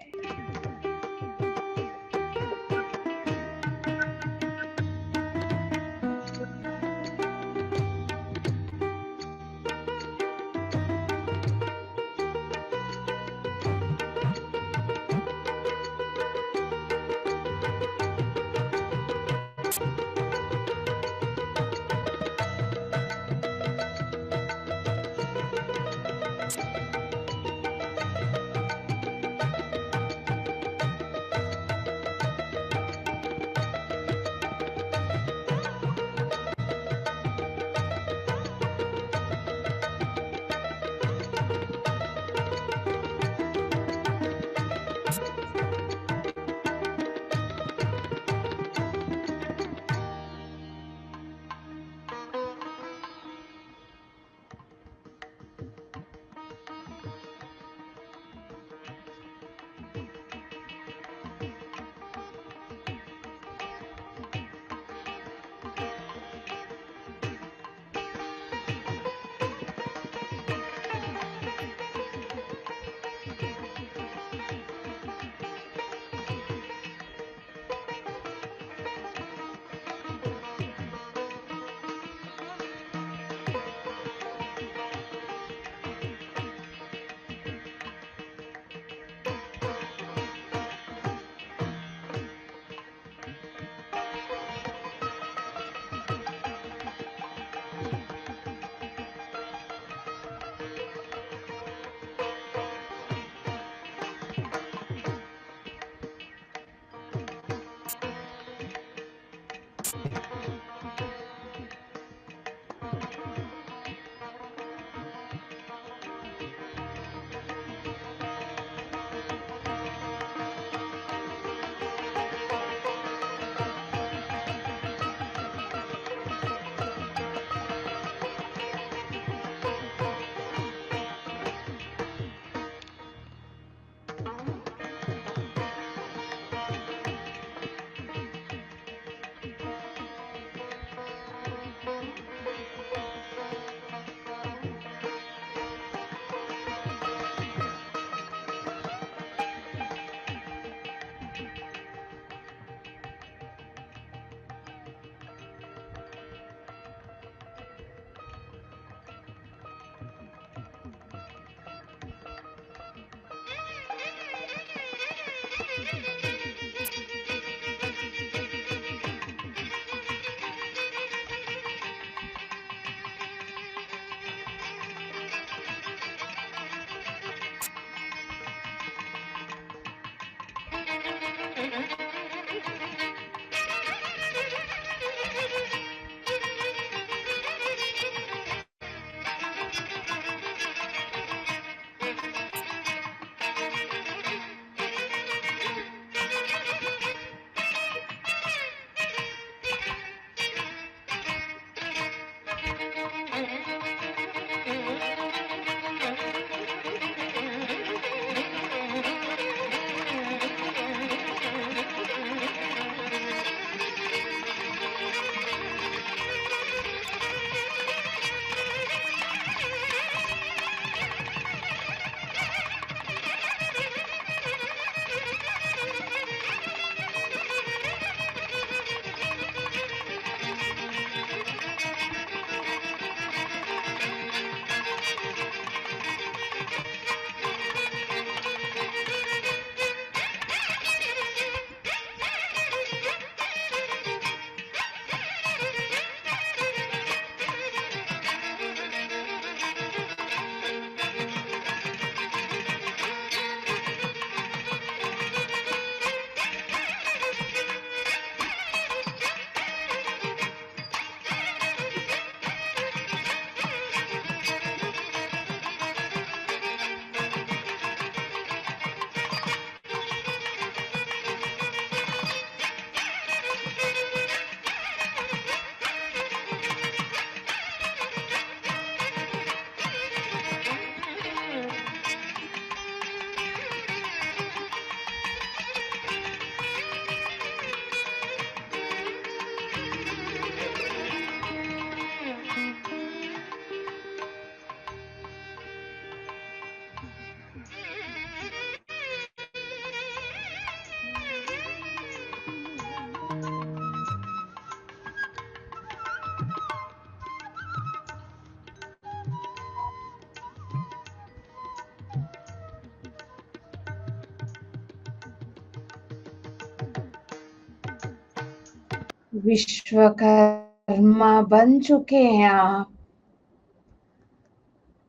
विश्वकर्मा बन चुके हैं आप।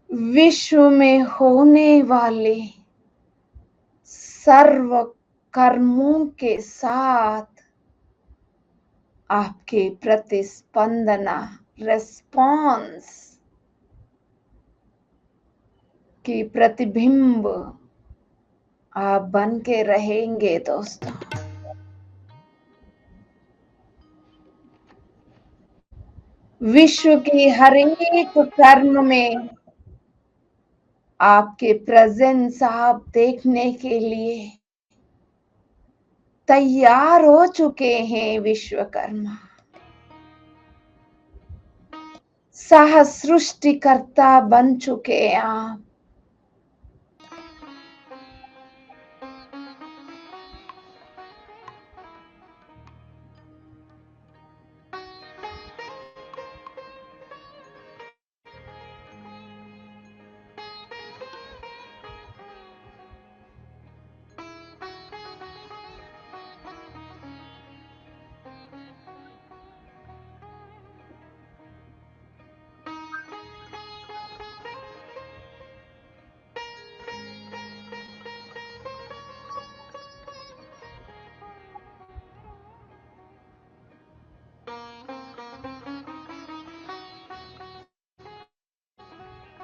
विश्व में होने वाले सर्व कर्मों के साथ आपके प्रतिस्पंदना रिस्पॉन्स की प्रतिबिंब आप बन के रहेंगे दोस्तों। विश्व के हर एक कर्म में आपके प्रेजेंस आप देखने के लिए तैयार हो चुके हैं विश्वकर्मा। सह सृष्टिकर्ता बन चुके हैं आप।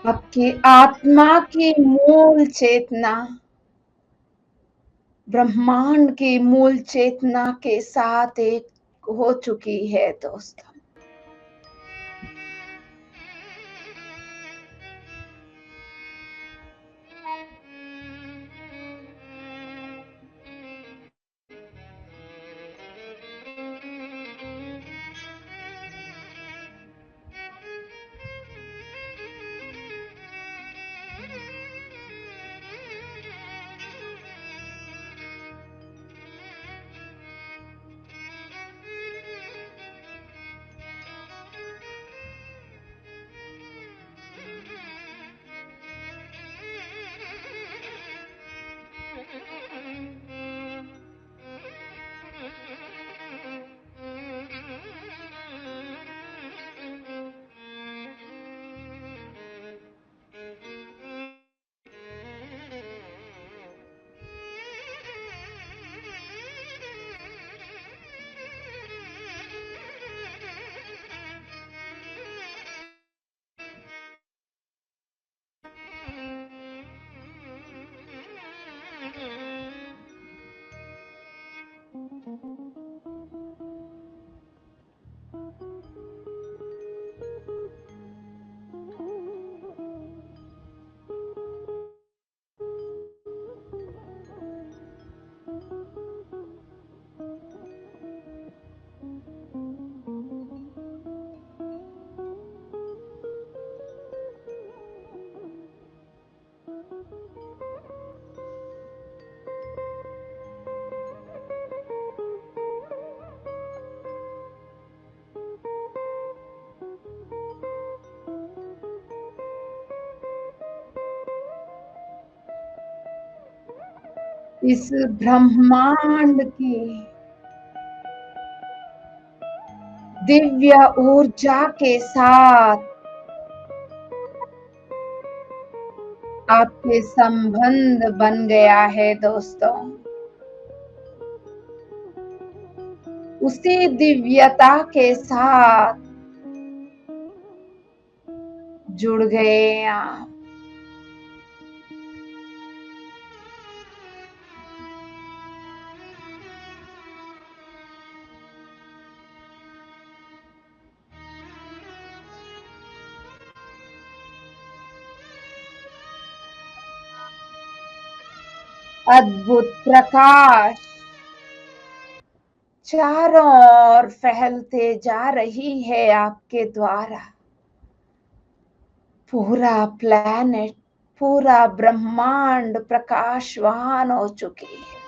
आपकी आत्मा की मूल चेतना ब्रह्मांड की मूल चेतना के साथ एक हो चुकी है दोस्तों। इस ब्रह्मांड की दिव्य ऊर्जा के साथ आपके संबंध बन गया है दोस्तों। उसी दिव्यता के साथ जुड़ गए आप। अद्भुत प्रकाश चारों ओर फैलते जा रही है आपके द्वारा। पूरा प्लैनेट, पूरा ब्रह्मांड प्रकाशवान हो चुकी है।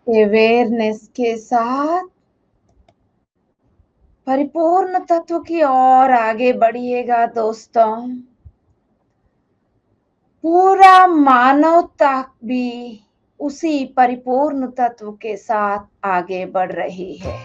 अवेयरनेस के साथ परिपूर्ण तत्व की ओर आगे बढ़िएगा दोस्तों। पूरा मानवता भी उसी परिपूर्ण तत्व के साथ आगे बढ़ रही है।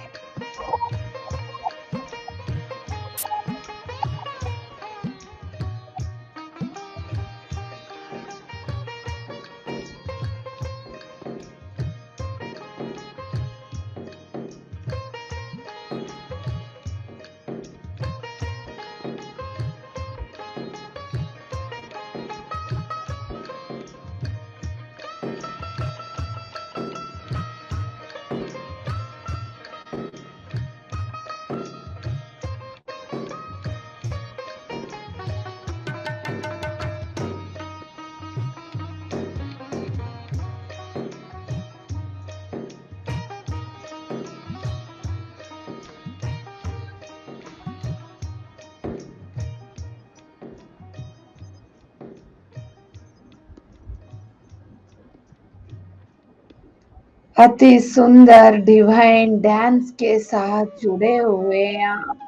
अति सुंदर डिवाइन डांस के साथ जुड़े हुए आप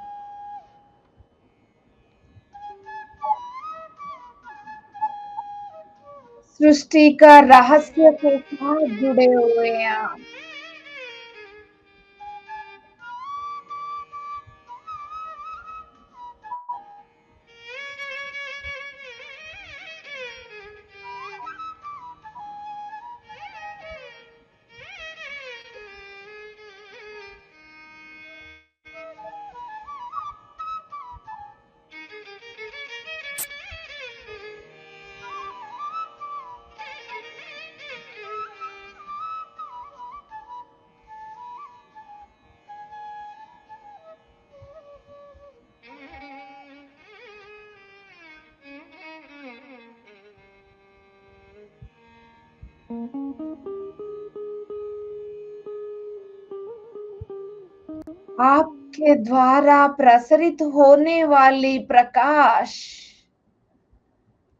सृष्टि का रहस्य के साथ जुड़े हुए आप आपके द्वारा प्रसरित होने वाली प्रकाश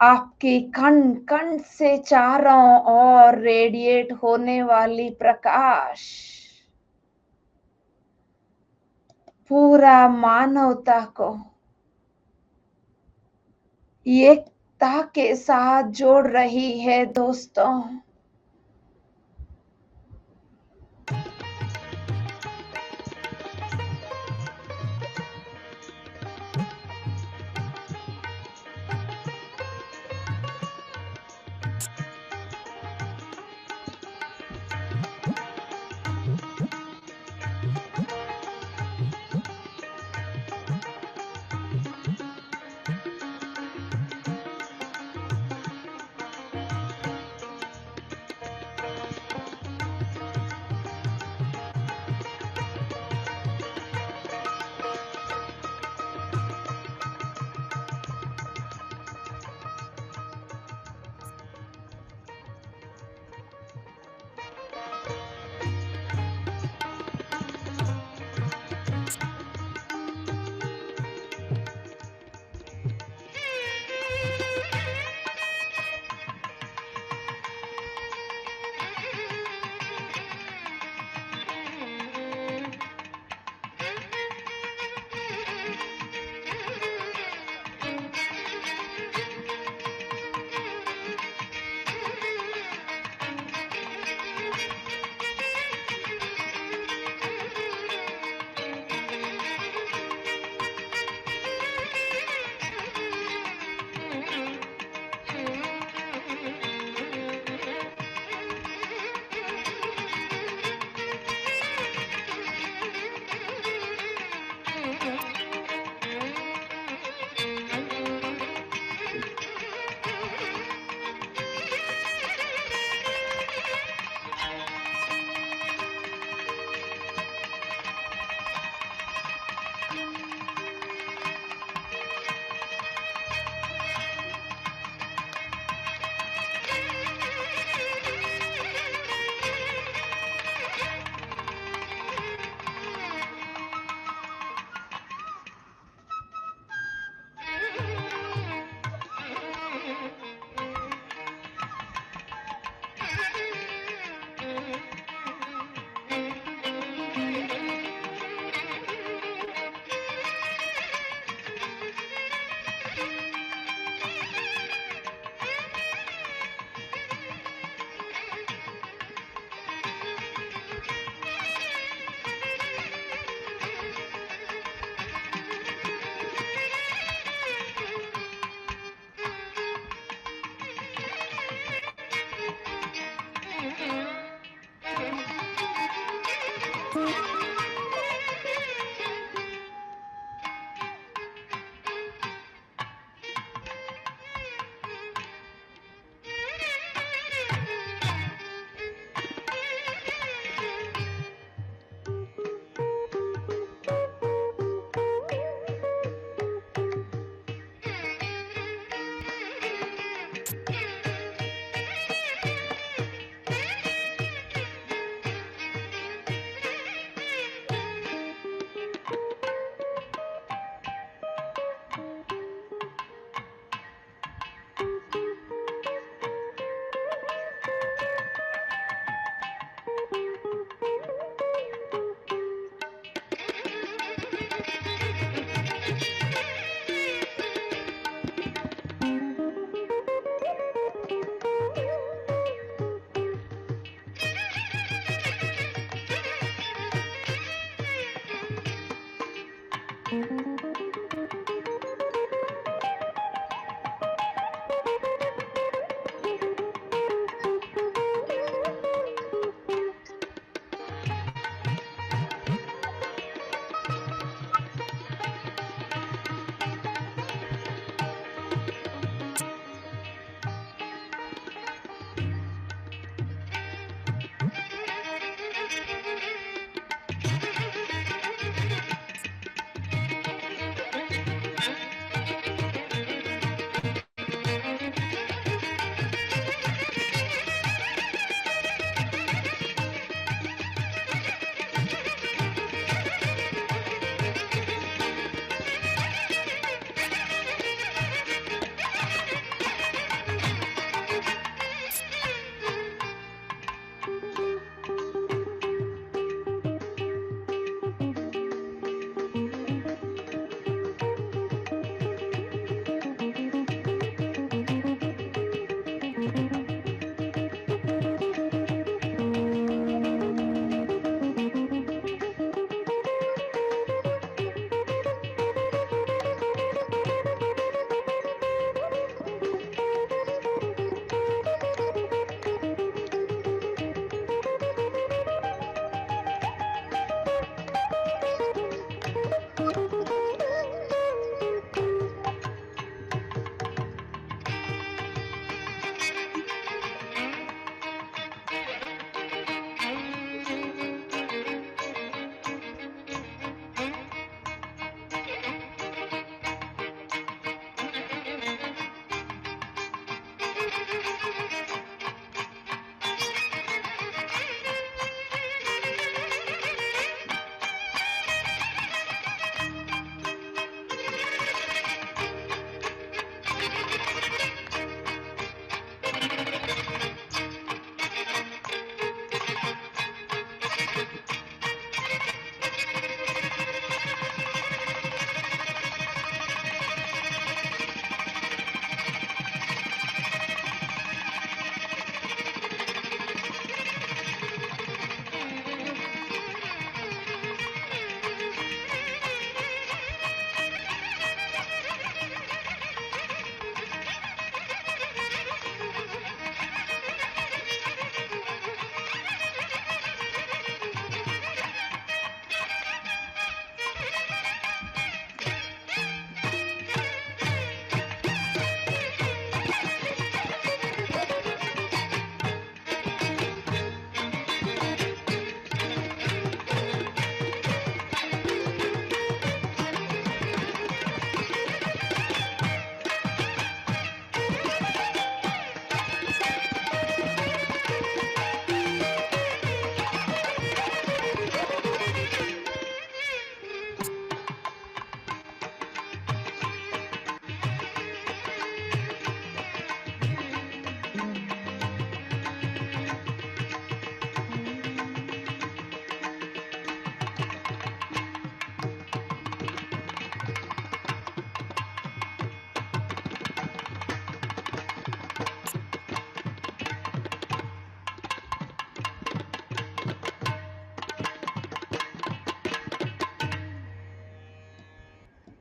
आपके कण कण से चारों ओर रेडिएट होने वाली प्रकाश पूरा मानवता को एकता के साथ जोड़ रही है दोस्तों।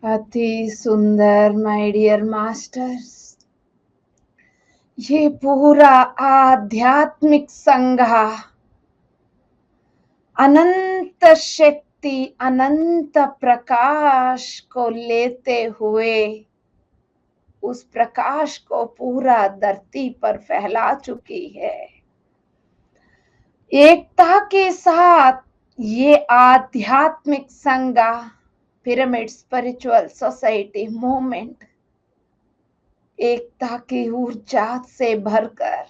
अति सुंदर माय डियर मास्टर्स, ये पूरा आध्यात्मिक संघा अनंत शक्ति, अनंत प्रकाश को लेते हुए उस प्रकाश को पूरा धरती पर फैला चुकी है। एकता के साथ ये आध्यात्मिक संघा, पिरामिड स्पिरिचुअल सोसाइटी मूवमेंट एकता की ऊर्जा से भरकर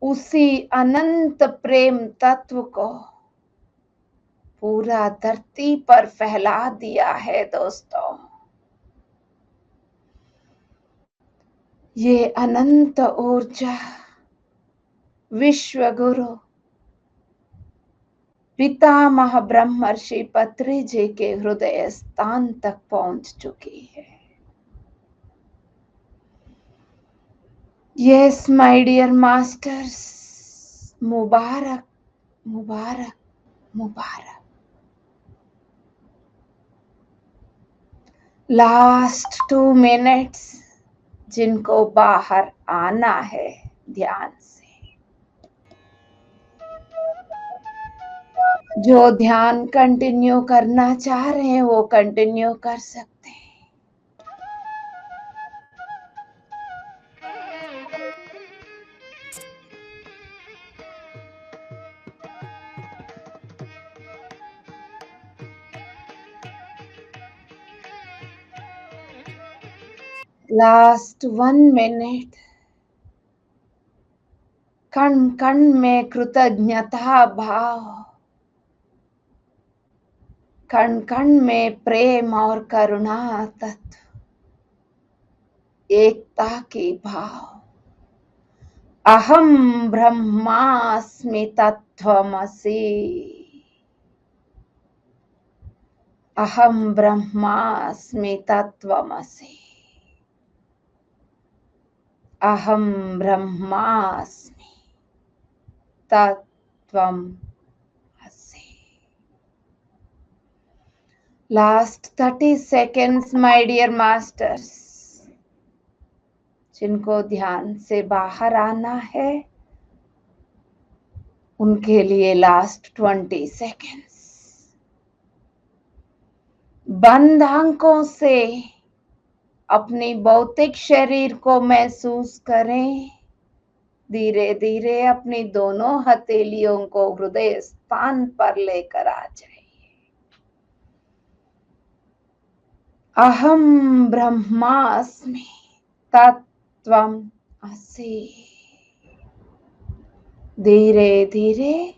उसी अनंत प्रेम तत्व को पूरा धरती पर फैला दिया है। दोस्तों, ये अनंत ऊर्जा विश्व गुरु पितामह ब्रह्मर्षि पत्री जी के हृदय स्थान तक पहुंच चुकी है। यस माय डियर मास्टर्स, मुबारक मुबारक मुबारक। लास्ट 2 मिनट्स जिनको बाहर आना है ध्यान से, जो ध्यान कंटिन्यू करना चाह रहे हैं वो कंटिन्यू कर सकते हैं। लास्ट 1 मिनट कण कण में कृतज्ञता भाव, कण कण में प्रेम और करुणा तत्व, एकता की भाव। अहम ब्रह्मास्मि तत्त्वमसि, अहम ब्रह्मास्मि तत्त्वमसि, अहम ब्रह्मास्मि तत्त्वमसि। Last 30 seconds my dear masters, जिनको ध्यान से बाहर आना है उनके लिए लास्ट 20 seconds। बंद आंखों से अपनी भौतिक शरीर को महसूस करें। धीरे धीरे अपनी दोनों हथेलियों को हृदय स्थान पर लेकर आ जाइए। अहम ब्रह्मास्मि तत्त्वम् असि। धीरे धीरे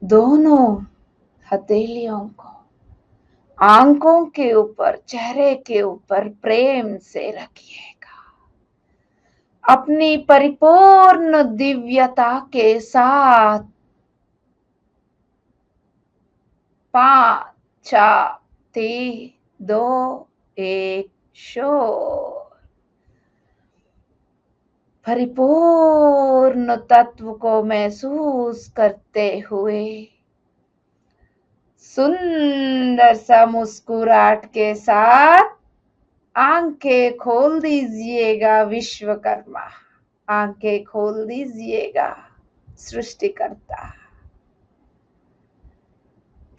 दोनों हथेलियों को आंखों के ऊपर, चेहरे के ऊपर प्रेम से रखिएगा। अपनी परिपूर्ण दिव्यता के साथ 5, 4, 3, 2, 1 शोर। परिपूर्ण तत्व को महसूस करते हुए सुंदर सा मुस्कुराहट के साथ आंखें खोल दीजिएगा। विश्वकर्मा, आंखें खोल दीजिएगा। सृष्टिकर्ता,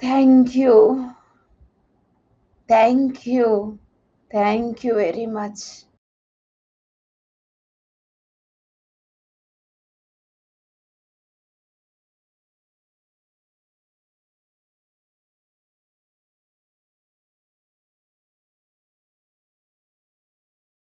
thank you, thank you, thank you very much.